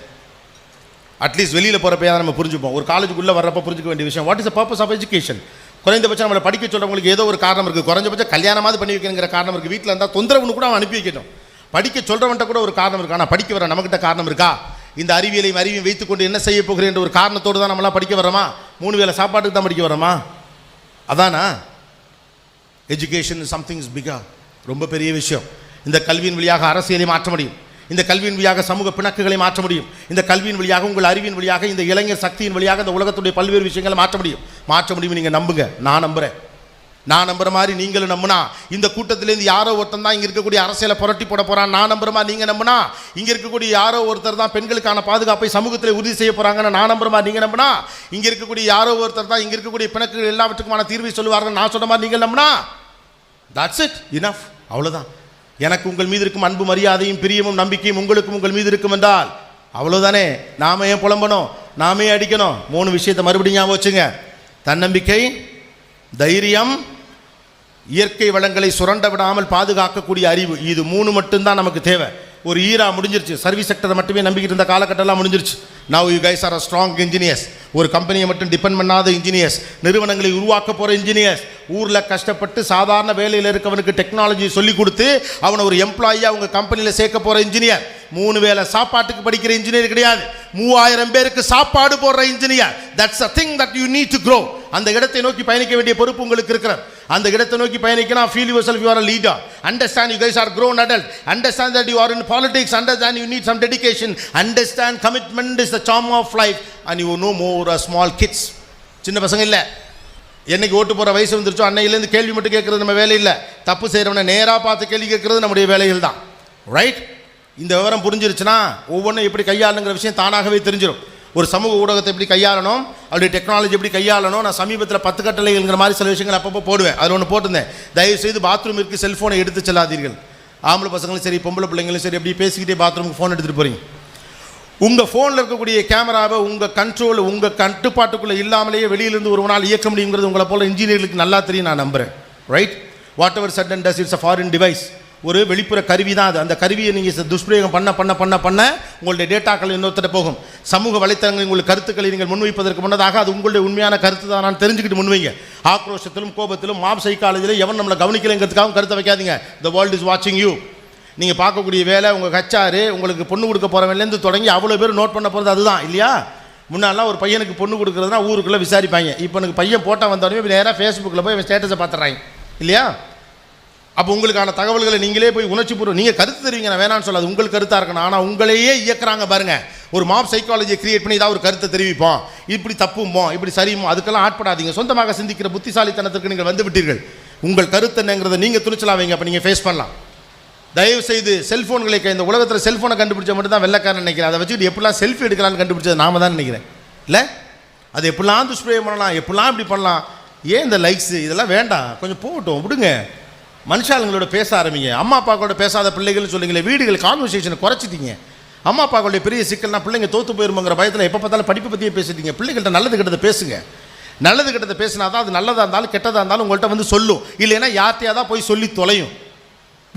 At least வெளியில் போகிறப்ப நம்ம புரிஞ்சுப்போம். ஒரு காலேஜுக்குள்ளே வர்றப்போ புரிஞ்சுக்க வேண்டிய விஷயம். What is the purpose of education? குறைந்தபட்சம் நம்மளை படிக்க சொல்கிறவங்களுக்கு ஏதோ ஒரு காரணம் இருக்குது. குறைஞ்சபட்சம் கல்யாணமாவது பண்ணி வைக்கணுங்கிற காரணம் இருக்குது. வீட்டில் இருந்தால் தொந்தரவுன்னு கூட அவன் அனுப்பி வைக்கணும். படிக்க சொல்கிறவன்ட்ட கூட ஒரு காரணம் இருக்கா. ஆனால் படிக்க வர நம்மகிட்ட காரணம் இருக்கா? இந்த அறிவியலையும் வைத்துக்கொண்டு என்ன செய்ய போகிறேன் என்ற ஒரு காரணத்தோடு தான் நம்மளாம் படிக்க வரோமா? 3 வேளை சாப்பாட்டுக்கு தான் படிக்க வரோமா? அதானா? Education something is bigger. ரொம்ப பெரிய விஷயம். இந்த கல்வியின் வழியாக அரசியலை மாற்ற முடியும். இந்த கல்வியின் வழியாக சமூக பிணக்குகளை மாற்ற முடியும். இந்த கல்வியின் வழியாக உங்கள் அறிவின் வழியாக இந்த இளைஞர் சக்தியின் வழியாக இந்த உலகத்துடைய பல்வேறு விஷயங்களை மாற்ற முடியும். நீங்கள் நம்புங்க. நான் நம்புகிறேன். நான் நம்புற மாதிரி நீங்களும் நம்பினா இந்த கூட்டத்திலேருந்து யாரோ ஒருத்தர் தான் இங்கே இருக்கக்கூடிய அரசியலை புரட்டி போட போகிறான். நான் நம்புற மாதிரி நீங்கள் நம்பினா இங்கே இருக்கக்கூடிய யாரோ ஒருத்தர் தான் பெண்களுக்கான பாதுகாப்பை சமூகத்தில் உறுதி செய்ய போகிறாங்கன்னு நான் நம்புற மாதிரி நீங்கள் நம்பினா இங்கே இருக்கக்கூடிய யாரோ ஒருத்தர் தான் இங்கே இருக்கக்கூடிய பிணக்குகள் எல்லாவற்றுக்குமான தீர்வை சொல்லுவார்கள் நான் சொன்ன மாதிரி நீங்கள் நம்பினா தட்ஸ் இட், இனஃப். அவ்வளோதான். எனக்கு உங்கள் மீது இருக்கும் அன்பு மரியாதையும் பிரியமும் நம்பிக்கையும் உங்களுக்கும் உங்கள் மீது இருக்கும் என்றால் அவ்வளோதானே. நாம ஏன் புலம்பணும், நாமே அடிக்கணும்? 3 விஷயத்தை மறுபடியும் ஞாபகம் வச்சுங்க. தன்னம்பிக்கை, தைரியம், இயற்கை வளங்களை சுரண்ட விடாமல் பாதுகாக்கக்கூடிய அறிவு. இது 3 மட்டும்தான் நமக்கு தேவை. ஒரு ஈரா முடிஞ்சிருச்சு. சர்வீஸ் செக்டரை மட்டுமே நம்பிக்கிட்டு இருந்த காலகட்டம்லாம் முடிஞ்சிருச்சு. Now you guys R a strong engineers. ஒரு கம்பெனியை மட்டும் டிபெண்ட் பண்ணாத இன்ஜினியர்ஸ், நிறுவனங்களை உருவாக்க போகிற இன்ஜினியர்ஸ், ஊரில் கஷ்டப்பட்டு சாதாரண வேலையில் இருக்கவனுக்கு டெக்னாலஜி சொல்லிக் கொடுத்து அவனை ஒரு எம்ப்ளாயியாக அவங்க கம்பெனியில் சேர்க்க போகிற இன்ஜினியர். 3 வேளை சாப்பாட்டுக்கு படிக்கிற இன்ஜினியர் கிடையாது, 3000 பேருக்கு சாப்பாடு போடுற engineer. That's a thing that you need to grow. அந்த இடத்தை நோக்கி பயணிக்க வேண்டிய பொறுப்பு உங்களுக்கு இருக்கிறது. அந்த இடத்தை நோக்கி பயணிக்கணும். Feel your you are a leader. Understand you guys are grown adult. Understand that you are in politics. Understand you need some dedication. Understand commitment is the charm of life. And you know more small kids. சின்ன பசங்க இல்லை. என்னைக்கு ஓட்டு போகிற வயசு வந்துருச்சோ அன்னையிலேருந்து கேள்வி மட்டும் கேட்குறது நம்ம வேலை இல்லை. தப்பு செய்கிறவனை நேராக பார்த்து கேள்வி கேட்குறது நம்முடைய வேலைகள் தான். ரைட்? இந்த விவரம் புரிஞ்சிருச்சுன்னா ஒவ்வொன்றும் எப்படி கையாளுங்கிற விஷயம் தானாகவே தெரிஞ்சிடும். ஒரு சமூக ஊடகத்தை எப்படி கையாளணும், அவருடைய டெக்னாலஜி எப்படி கையாளணும். நான் சமீபத்தில் 10 கட்டளைங்கிற மாதிரி சில விஷயங்கள் அப்பப்போ போடுவேன். அதில் ஒன்று போட்டிருந்தேன். தயவுசெய்து பாத்ரூமிற்கு செல்ஃபோனை எடுத்து செல்லாதீர்கள். ஆம்பளை பசங்களும் சரி பொம்பளை பிள்ளைங்களும் சரி எப்படி பேசிக்கிட்டே பாத்ரூமுக்கு ஃபோன் எடுத்துகிட்டு போகிறீங்க. உங்கள் ஃபோனில் இருக்கக்கூடிய கேமராவை உங்கள் கண்ட்ரோல் உங்கள் கட்டுப்பாட்டுக்குள்ளே இல்லாமலேயே வெளியிலிருந்து ஒரு நாள் இயக்க முடியுங்கிறது உங்களை போல இன்ஜினியர்களுக்கு நல்லா தெரியும், நான் நம்புகிறேன். Right? Whatever such and does it's a foreign device. ஒரு வெளிப்புற கருவி தான் அது. அந்த கருவியை நீங்கள் துஷ்பிரயோகம் பண்ண உங்களுடைய டேட்டாக்கள் இன்னொருத்தர போகும். சமூக வலைத்தளங்களில் உங்களுக்கு கருத்துக்களை நீங்கள் முன்வைப்பதற்கு முன்னதாக அது உங்களுடைய உண்மையான கருத்து தான் நான் தெரிஞ்சுக்கிட்டு முன்வைங்க. ஆக்ரோஷத்திலும் கோபத்திலும் மாப் சைக்காலஜியில் எவன் நம்மளை கவனிக்கலைங்கிறதுக்காகவும் கருத்தை வைக்காதீங்க. த வேர்ல்டு இஸ் வாட்சிங் யூ. நீங்கள் பார்க்கக்கூடிய வேலை உங்கள் கச்சாரு உங்களுக்கு பொண்ணு கொடுக்க போகிறவன்லேருந்து தொடங்கி அவ்வளோ பேர் நோட் பண்ண போகிறது அதுதான் இல்லையா? முன்னாலாம் ஒரு பையனுக்கு பொண்ணு கொடுக்குறதுனா ஊருக்குள்ளே விசாரிப்பாங்க. இப்போ எனக்கு பையன் போட்டால் வந்தோடனே நேராக ஃபேஸ்புக்கில் போய் ஸ்டேட்டஸை பார்த்துட்றாங்க இல்லையா? அப்போ உங்களுக்கான தகவல்களை நீங்களே போய் உணர்ச்சிபூர்வம் நீங்கள் கருத்து தெரிவிங்க, நான் வேணான்னு சொல்லாது, உங்கள் கருத்தாக இருக்கணும். ஆனால் உங்களையே இயக்குறாங்க பாருங்கள். ஒரு மாப் சைக்காலஜியை கிரியேட் பண்ணி ஏதாவது ஒரு கருத்தை தெரிவிப்போம், இப்படி தப்பும்போம், இப்படி சரியுமோ, அதுக்கெல்லாம் ஆட்படாதீங்க. சொந்தமாக சிந்திக்கிற புத்திசாலித்தனத்திற்கு நீங்கள் வந்து விட்டீர்கள். உங்கள் கருத்து என்னங்கிறத நீங்கள் துணிச்சலாக வைங்க, அப்போ நீங்கள் ஃபேஸ் பண்ணலாம். தயவு செய்து செல்ஃபோன்களை, இந்த உலகத்தில் செல்ஃபோனை கண்டுபிடிச்ச மட்டும் தான் வெள்ளைக்காரன் நினைக்கிறேன். அதை வச்சுக்கிட்டு எப்படிலாம் செல்ஃபி எடுக்கலான்னு கண்டுபிடிச்சது நாம தான் நினைக்கிறேன். இல்லை, அது எப்படிலாம் துஷ்பிரயோகம் பண்ணலாம், எப்படிலாம் இப்படி பண்ணலாம். ஏன் இந்த லைக்ஸு இதெல்லாம் வேண்டாம், கொஞ்சம் போகட்டும், விடுங்க. மனுஷாளுங்களோட பேச ஆரம்பிங்க. அம்மா அப்பாக்களோட பேசாத பிள்ளைகள்னு சொல்லுங்களே, வீடுகள் கான்வர்சேஷனை குறைச்சிட்டீங்க. அம்மா அப்பாக்களுடைய பெரிய சிக்கல்னா பிள்ளைங்க தோற்று போயிருமோங்கிற பயத்தில் எப்போ பார்த்தாலும் படிப்பை பற்றியே பேசிட்டீங்க. பிள்ளைகள்கிட்ட நல்லது கெட்டதை பேசுங்க. நல்லது கெட்டதை பேசினா தான் அது நல்லதாக இருந்தாலும் கெட்டதாக இருந்தாலும் உங்கள்கிட்ட வந்து சொல்லும். இல்லைன்னா யார்ட்டையாக தான் போய் சொல்லி தொலையும்.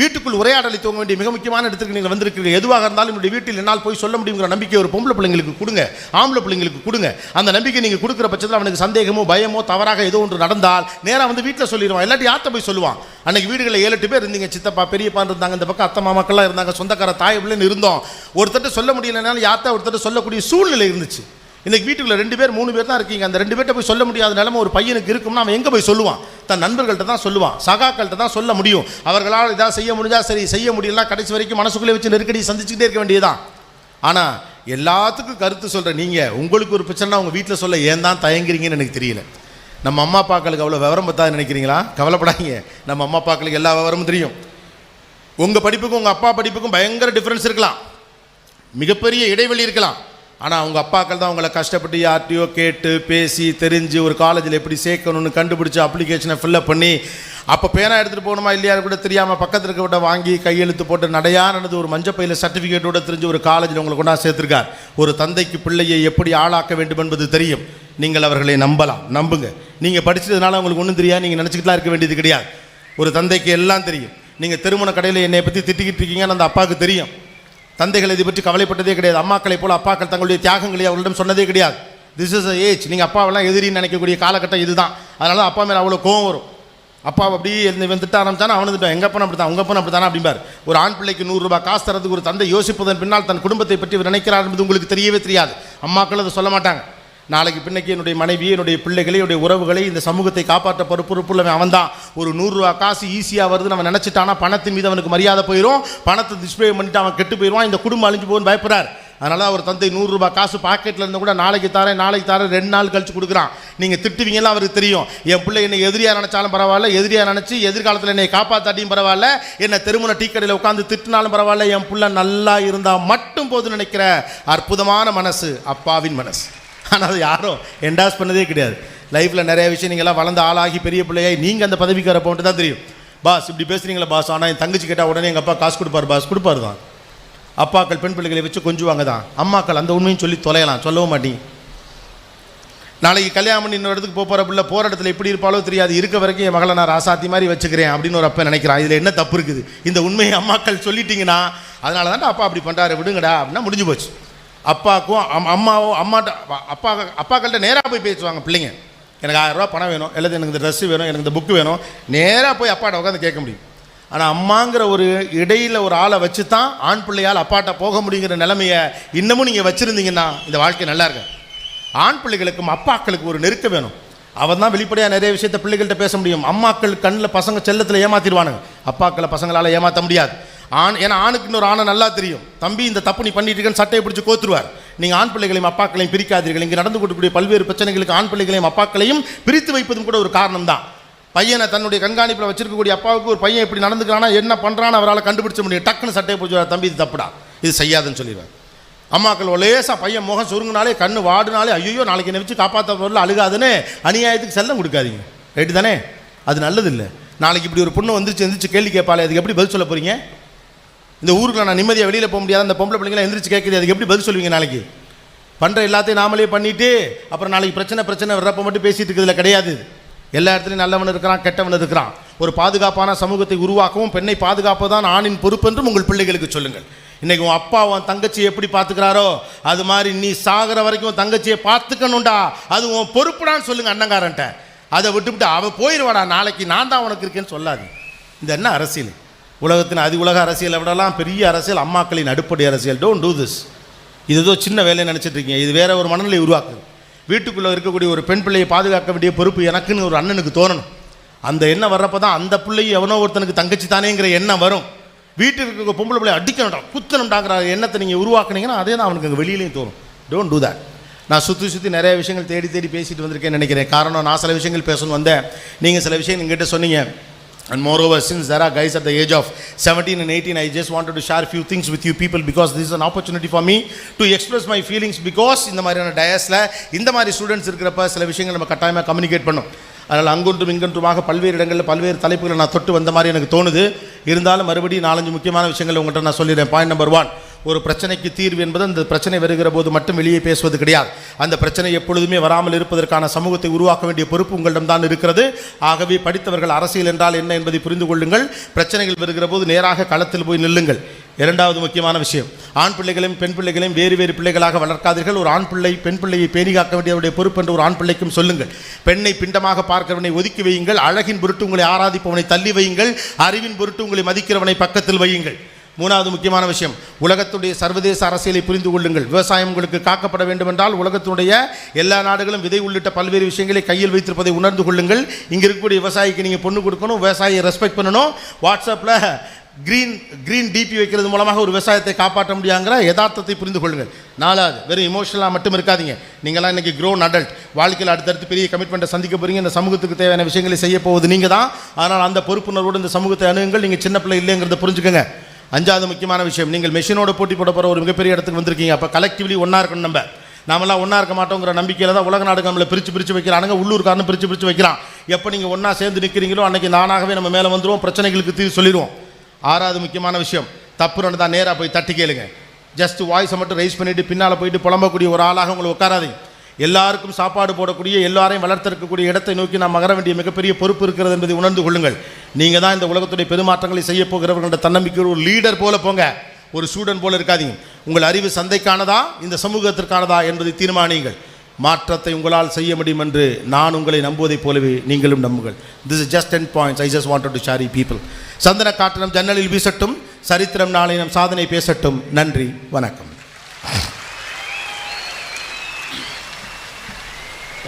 வீட்டுக்குள் உரையாடலை தூங்க வேண்டிய மிக முக்கியமான இடத்துக்கு நீங்கள் வந்திருக்கீங்க. எதுவாக இருந்தாலும் என்னுடைய வீட்டில் என்னால் போய் சொல்ல முடியுங்கிற நம்பிக்கை ஒரு பொம்பளை பிள்ளைங்களுக்கு கொடுங்க, ஆம்பளை பிள்ளைங்களுக்கு கொடுங்க. அந்த நம்பிக்கை நீங்கள் கொடுக்குற பட்சத்தில் அவனுக்கு சந்தேகமோ பயமோ தவறாக ஏதோ ஒன்று நடந்தால் நேராக வந்து வீட்டில் சொல்லிடுவான். இல்லாட்டி யார்கிட்ட போய் சொல்லுவான். அன்றைக்கி வீடுகளில் 7-8 பேர் இருந்தீங்க, சித்தப்பா பெரியப்பா இருந்தாங்க, இந்த பக்கம் அத்தை மாமாக்கள்லாம் இருந்தாங்க, சொந்தக்கார தாய் பிள்ளைன்னு இருந்தோம். ஒருத்தட்ட சொல்ல முடியலனாலும் யார்கிட்ட ஒருத்தட்ட சொல்லக்கூடிய சூழ்நிலை இருந்துச்சு. இன்றைக்கி வீட்டுக்குள்ள 2 பேர் 3 பேர் தான் இருக்கீங்க. அந்த 2 பேர்கிட்ட போய் சொல்ல முடியாத நிலைமை ஒரு பையனுக்கு இருக்கும்னா அவன் எங்கே போய் சொல்லுவான்? தன் நண்பர்கள்ட்ட தான் சொல்லுவான், சகாக்கள்கிட்ட தான் சொல்ல முடியும். அவர்களால் இதாக செய்ய முடிஞ்சால் சரி, செய்ய முடியலாம் கடைசி வரைக்கும் மனசுக்குள்ளே வச்சு நெருக்கடி சந்திச்சுக்கிட்டே இருக்க வேண்டியதுதான். ஆனால் எல்லாத்துக்கும் கருத்து சொல்கிற நீங்கள் உங்களுக்கு ஒரு பிரச்சனை உங்கள் வீட்டில் சொல்ல ஏன் தான் தயங்குறீங்கன்னு எனக்கு தெரியல. நம்ம அம்மா அப்பாக்களுக்கு அவ்வளோ விவரம் பத்தாது நினைக்கிறீங்களா? கவலைப்படாதீங்க, நம்ம அம்மா அப்பாக்களுக்கு எல்லா விவரமும் தெரியும். உங்கள் படிப்புக்கும் உங்கள் அப்பா படிப்புக்கும் பயங்கர டிஃப்ரென்ஸ் இருக்கலாம், மிகப்பெரிய இடைவெளி இருக்கலாம். ஆனால் அவங்க அப்பாக்கள் தான் உங்களை கஷ்டப்பட்டு யார்ட்டையோ கேட்டு பேசி தெரிஞ்சு ஒரு காலேஜில் எப்படி சேர்க்கணும்னு கண்டுபிடிச்சி அப்ளிகேஷனை ஃபில்லப் பண்ணி, அப்போ பேனா எடுத்துகிட்டு போகணுமா இல்லையா கூட தெரியாமல் பக்கத்தில் இருக்க விட வாங்கி கையெழுத்து போட்டு நடையானது ஒரு மஞ்சப்பையில் சர்டிஃபிகேட்டோடு தெரிஞ்சு ஒரு காலேஜில் உங்களை கொண்டா சேர்த்துருக்கார். ஒரு தந்தைக்கு பிள்ளையை எப்படி ஆளாக்க வேண்டும் என்பது தெரியும். நீங்கள் அவர்களை நம்பலாம், நம்புங்க. நீங்கள் படித்ததுனால உங்களுக்கு ஒன்றும் தெரியாது, நீங்கள் நினச்சிக்கிட்டுலாம் இருக்க வேண்டியது கிடையாது. ஒரு தந்தைக்கு எல்லாம் தெரியும். நீங்கள் திருமண கடையில் என்னை பற்றி திட்டிக்கிட்டு இருக்கீங்கன்னு அந்த அப்பாவுக்கு தெரியும். தந்தைகள் இதை பற்றி கவலைப்பட்டதே கிடையாது. அம்மாக்களை போல் அப்பாக்கள் தங்களுடைய தியாகங்களை அவர்களிடம் சொன்னதே கிடையாது. This is a age. நீங்கள் அப்பாவெல்லாம் எதிரின்னு நினைக்கக்கூடிய காலகட்டம் இதுதான். அதனால தான் அப்பா மேலே அவ்வளோ கோவம் வரும். அப்பாவை அப்படியே இவன் திட்ட ஆரம்பிச்சானா அவனு திட்டம், எங்கள் அப்பா அப்படி தான், உங்கள் அப்பா அப்படி தானே அப்படிம்பார். ஒரு ஆண் பிள்ளைக்கு 100 ரூபாய் காசு தரதுக்கு ஒரு தந்தை யோசிப்பதன் பின்னால் தன் குடும்பத்தை பற்றி இவர் நினைக்கிறார் என்பது உங்களுக்கு தெரியவே தெரியாது. அம்மாக்கள் அதை சொல்ல மாட்டாங்க. நாளைக்கு பின்னைக்கு என்னுடைய மனைவி, என்னுடைய பிள்ளைகளை, என்னுடைய உறவுகளை, இந்த சமூகத்தை காப்பாற்ற பொறுப்புள்ளவன் அவன் தான். ஒரு 100 ரூபா காசு ஈஸியாக வருதுன்னு அவன் நினச்சிட்டானா பணத்தின் மீது அவனுக்கு மரியாதை போயிடும். பணத்தை டிஸ்பிளே பண்ணிட்டு அவன் கெட்டு போயிடுவான். இந்த குடும்பம் அழிஞ்சு போகுன்னு பயப்படுறார். அதனால அவர் தந்தை 100 ரூபா காசு பாக்கெட்டில் இருந்தால் கூட நாளைக்கு தரேன் 2 நாள் கழிச்சு கொடுக்குறான். நீங்கள் திட்டுவீங்கலாம் அவருக்கு தெரியும். என் பிள்ளை என்னை எதிரியாக நினச்சாலும் பரவாயில்ல, எதிரியாக நினச்சி எதிர்காலத்தில் என்னை காப்பாற்றாட்டியும் பரவாயில்ல, என்னை திருமண டீ கடையில் உட்காந்து திட்டினாலும் பரவாயில்ல, என் பிள்ளை நல்லா இருந்தால் மட்டும் போது நினைக்கிற அற்புதமான மனசு அப்பாவின் மனசு. ஆனால் அது யாரும் என்டாஸ் பண்ணதே கிடையாது. லைஃப்பில் நிறைய விஷயம் நீங்கள்லாம் வளர்ந்து ஆளாகி பெரிய பிள்ளையாய் நீங்கள் அந்த பதவிக்கு வர போன்ட்டு தான் தெரியும். பாஸ் இப்படி பேசுகிறீங்களா பாஸ், ஆனால் என் தங்கச்சி கேட்டால் உடனே எங்கள் அப்பா காசு கொடுப்பார் பாஸ், கொடுப்பாரு தான். அப்பாக்கள் பெண் பிள்ளைகளை வச்சு கொஞ்சுவாங்க தான். அம்மாக்கள் அந்த உண்மையும் சொல்லி தொலையலாம், சொல்லவும் மாட்டீங்க. நாளைக்கு கல்யாணம் பண்ணி இன்னொரு இடத்துக்கு போகிற பிள்ளை போகிற இடத்துல எப்படி இருப்பாலோ தெரியாது, இருக்க வரைக்கும் என் மகளை நான் ராசாத்தி மாதிரி வச்சுக்கிறேன் அப்படின்னு ஒரு அப்பா நினைக்கிறான். இதில் என்ன தப்பு இருக்குது? இந்த உண்மையை அம்மாக்கள் சொல்லிட்டீங்கன்னா அதனால தான் அப்பா அப்படி பண்ணுறாரு விடுங்கடா அப்படின்னா முடிஞ்சு போச்சு. அப்பாவுக்கும் அம்மாவும் அப்பாக்கள்கிட்ட நேராக போய் பேசுவாங்க பிள்ளைங்க. எனக்கு 1000 ரூபா பணம் வேணும், அல்லது எனக்கு இந்த ட்ரெஸ்ஸு வேணும், எனக்கு இந்த புக்கு வேணும், நேராக போய் அப்பாட்ட உட்காந்து கேட்க முடியும். ஆனால் அம்மாங்கிற ஒரு இடையில் ஒரு ஆளை வச்சு தான் ஆண் பிள்ளையால் அப்பாட்ட போக முடியுங்கிற நிலைமையை இன்னமும் நீங்கள் வச்சுருந்தீங்கன்னா இந்த வாழ்க்கை நல்லா இருக்கு. ஆண் பிள்ளைகளுக்கும் அப்பாக்களுக்கு ஒரு நெருக்கம் வேணும். அவன் தான் வெளிப்படையாக நிறைய விஷயத்த பிள்ளைகள்கிட்ட பேச முடியும். அம்மாக்கள் கண்ணில் பசங்க செல்லத்தில் ஏமாற்றிடுவானுங்க, அப்பாக்களை பசங்களால் ஏமாற்ற முடியாது. ஏன்னா ஆணுக்கு இன்னொரு ஆணை நல்லா தெரியும். தம்பி இந்த தப்பு நீ பண்ணிட்டு இருக்கேன்னு சட்டையை பிடிச்சி கோத்துருவார். நீங்கள் ஆண் பிள்ளைகளையும் அப்பாக்களையும் பிரிக்காதீர்கள். இங்கே நடந்து கொள்ளக்கூடிய பல்வேறு பிரச்சனைகளுக்கு ஆண் பிள்ளைகளையும் அப்பாக்களையும் பிரித்து வைப்பதும் கூட ஒரு காரணம் தான். பையனை தன்னுடைய கண்காணிப்பில் வச்சிருக்கக்கூடிய அப்பாவுக்கு ஒரு பையன் எப்படி நடந்துக்கிறானா என்ன பண்ணுறான்னு அவரால் கண்டுபிடிச்ச முடியும். டக்குன்னு சட்டையை பிடிச்சி தம்பி இது தப்புடா, இது செய்யாதுன்னு சொல்லிடுவார். அம்மாக்கள் லேசாக பையன் முகம் சுருங்கினாலே கண்ணு வாடினாலே ஐயோ நாளைக்கு என்னை வச்சு காப்பாற்ற பொருள் அழுகாதுன்னு அநியாயத்துக்கு செல்லம் கொடுக்காதீங்க. ரைட்டு தானே? அது நல்லது இல்லை. நாளைக்கு இப்படி ஒரு பொண்ணு எந்திரிச்சு கேள்வி கேட்பாலே, அதுக்கு எப்படி பதில் சொல்ல போகிறீங்க? இந்த ஊருக்கு நான் நிம்மதியாக வெளியில் போக முடியாது, அந்த பொம்பளை பிள்ளைங்களாம் எந்திரிச்சு கேட்குது, அதுக்கு எப்படி பதில் சொல்லுவீங்க? நாளைக்கு பண்ணுற எல்லாத்தையும் நாமளே பண்ணிவிட்டு அப்புறம் நாளைக்கு பிரச்சனை வர்றப்போ மட்டும் பேசிகிட்டு இருக்கிறதுல கிடையாது. எல்லா இடத்துலையும் நல்லவன் இருக்கிறான், கெட்டவன் இருக்கிறான். ஒரு பாதுகாப்பான சமூகத்தை உருவாக்கவும் பெண்ணை பாதுகாப்பதான் ஆணின் பொறுப்பு என்றும் உங்கள் பிள்ளைகளுக்கு சொல்லுங்கள். இன்றைக்கி உன் அப்பா உன் தங்கச்சியை எப்படி பார்த்துக்கிறாரோ அது மாதிரி நீ சாகிற வரைக்கும் உன் தங்கச்சியை பார்த்துக்கணும்டா, அது உன் பொறுப்புடான்னு சொல்லுங்கள் அண்ணங்காரன்ட்ட. அதை விட்டுவிட்டு அவள் போயிடுவாடா நாளைக்கு நான் தான் உனக்கு இருக்கேன்னு சொல்லாது. இந்த என்ன அரசியல்? உலகத்தின் உலக அரசியலை விடலாம் பெரிய அரசியல் அம்மாக்களின் அடிப்படை அரசியல். Don't do this. இது ஏதோ சின்ன வேலையை நினச்சிட்டு இருக்கீங்க. இது வேற ஒரு மனநிலை உருவாக்குது. வீட்டுக்குள்ளே இருக்கக்கூடிய ஒரு பெண் பிள்ளையை பாதுகாக்க வேண்டிய பொறுப்பு எனக்குன்னு ஒரு அண்ணனுக்கு தோணணும். அந்த எண்ணம் வர்றப்போ தான் அந்த பிள்ளை எவனோ ஒருத்தனுக்கு தங்கச்சி தானேங்கிற எண்ணம் வரும். வீட்டில் இருக்க பொம்பளை பிள்ளை அடிக்கணும்டா குத்தணும்டாங்கிற எண்ணத்தை நீங்கள் உருவாக்குனீங்கன்னா அதே தான் அவனுக்கு அங்கே வெளியிலையும் தோணும். Don't do that. நான் சுற்றி நிறைய விஷயங்கள் தேடி பேசிட்டு வந்திருக்கேன்னு நினைக்கிறேன். காரணம் நான் சில விஷயங்கள் பேசணும் வந்தேன், நீங்கள் சில விஷயங்கள் எங்கிட்ட சொன்னீங்க. And moreover, since there are guys at the age of 17 and 18, I just wanted to share few things with you people because this is an opportunity for me to express my feelings because இந்த மாதிரியான டயஸில் இந்த மாதிரி students இருக்கிறப்ப சில விஷயங்கள் நம்ம கட்டாயமாக communicate பண்ணோம். அதனால் அங்கொன்றும் இங்கொன்றுமாக பல்வேறு இடங்களில் பல்வேறு தலைப்புகளை நான் தொட்டு வந்த மாதிரி எனக்கு தோணுது. இருந்தாலும் மறுபடியும் 4-5 முக்கியமான விஷயங்கள் உங்கள்கிட்ட நான் சொல்லிடுறேன். பாயிண்ட் நம்பர் 1, ஒரு பிரச்சனைக்கு தீர்வு என்பது அந்த பிரச்சனை வருகிற போது மட்டும் வெளியே பேசுவது கிடையாது. அந்த பிரச்சனை எப்பொழுதுமே வராமல் இருப்பதற்கான சமூகத்தை உருவாக்க வேண்டிய பொறுப்பு உங்களிடம் தான் இருக்கிறது. ஆகவே படித்தவர்கள் அரசியல் என்றால் என்ன என்பதை புரிந்து கொள்ளுங்கள். பிரச்சனைகள் வருகிற போது நேராக களத்தில் போய் நில்லுங்கள். 2வது முக்கியமான விஷயம், ஆண் பிள்ளைகளையும் பெண் பிள்ளைகளையும் வேறு வேறு பிள்ளைகளாக வளர்க்காதீர்கள். ஒரு ஆண் பிள்ளை பெண் பிள்ளையை பேணி காக்க வேண்டியவருடைய பொறுப்பு என்று ஒரு ஆண் பிள்ளைக்கும் சொல்லுங்கள். பெண்ணை பிண்டமாக பார்க்கிறவனை ஒதுக்கி வையுங்கள். அழகின் பொருட்டு உங்களை ஆராதிப்பவனை தள்ளி வையுங்கள். அறிவின் பொருட்டு உங்களை மதிக்கிறவனை பக்கத்தில் வையுங்கள். 3வது முக்கியமான விஷயம், உலகத்துடைய சர்வதேச அரசியலை புரிந்து கொள்ளுங்கள். விவசாயம் உங்களுக்கு காக்கப்பட வேண்டுமென்றால் உலகத்துடைய எல்லா நாடுகளும் விதை உள்ளிட்ட பல்வேறு விஷயங்களை கையில் வைத்திருப்பதை உணர்ந்து கொள்ளுங்கள். இங்கே இருக்கக்கூடிய விவசாயிக்கு நீங்கள் பொண்ணு கொடுக்கணும், விவசாயியை ரெஸ்பெக்ட் பண்ணணும். வாட்ஸ்அப்பில் க்ரீன் டிபி வைக்கிறது மூலமாக ஒரு விவசாயத்தை காப்பாற்ற முடியாங்கிற யதார்த்தத்தை புரிந்து கொள்ளுங்கள். 4வது, வெறும் இமோஷனலாக மட்டும் இருக்காதீங்க. நீங்களாம் இன்றைக்கி க்ரோன் அடல்ட், வாழ்க்கையில் அடுத்தடுத்து பெரிய கமிட்மெண்ட்டை சந்திக்க போகிறீங்க. இந்த சமூகத்துக்கு தேவையான விஷயங்களை செய்ய போவது நீங்கள் தான். ஆனால் அந்த பொறுப்புணர்வோடு இந்த சமூகத்தை அணுகுங்கள். நீங்கள் சின்ன பிள்ளை இல்லைங்கிறத புரிஞ்சுக்கோங்க. 5வது முக்கியமான விஷயம், நீங்கள் மெஷினோட போட்டி போட போகிற ஒரு மிகப்பெரிய இடத்துக்கு வந்திருக்கீங்க. அப்போ கலெக்டிவ்லி ஒன்றா இருக்கணும். நாமெல்லாம் ஒன்றா இருக்க மாட்டோங்கிற நம்பிக்கையில் தான் உலக நாடுகள் நம்மளை பிரித்து வைக்கிறானுங்க. உள்ளூர்காரனும் பிரித்து வைக்கிறான். எப்போ நீங்கள் ஒன்றா சேர்ந்து நிற்கிறீங்களோ அன்றைக்கி நானாகவே நம்ம மேலே வந்துடுவோம், பிரச்சனைகளுக்கு தீர்வு சொல்லிடுவோம். 6வது முக்கியமான விஷயம், தப்பு நடந்தா நேராக போய் தட்டி கேளுங்க. ஜஸ்ட் வாய்ஸை மட்டும் ரைஸ் பண்ணிவிட்டு பின்னால் போயிட்டு புலம்பக்கூடிய ஒரு ஆளாக உங்களை உட்காராதீங்க. எல்லாருக்கும் சாப்பாடு போடக்கூடிய, எல்லாரையும் வளர்த்திருக்கக்கூடிய இடத்தை நோக்கி நாம் மகர வேண்டிய மிகப்பெரிய பொறுப்பு இருக்கிறது என்பதை உணர்ந்து கொள்ளுங்கள். நீங்கள் தான் இந்த உலகத்துடைய பெருமாற்றங்களை செய்ய போகிறவர்களோட தன்னம்பிக்கை ஒரு லீடர் போல போங்க, ஒரு ஸ்டூடெண்ட் போல இருக்காதீங்க. உங்கள் அறிவு சந்தைக்கானதா இந்த சமூகத்திற்கானதா என்பதை தீர்மானியுங்கள். மாற்றத்தை உங்களால் செய்ய முடியும் என்று நான் உங்களை நம்புவதைப் போலவே நீங்களும் நம்புங்கள். This is just 10 points I just wanted to share you people. சந்தன காற்று நம் ஜன்னலில் வீசட்டும், சரித்திரம் நாளை நம் சாதனை பேசட்டும். நன்றி, வணக்கம்.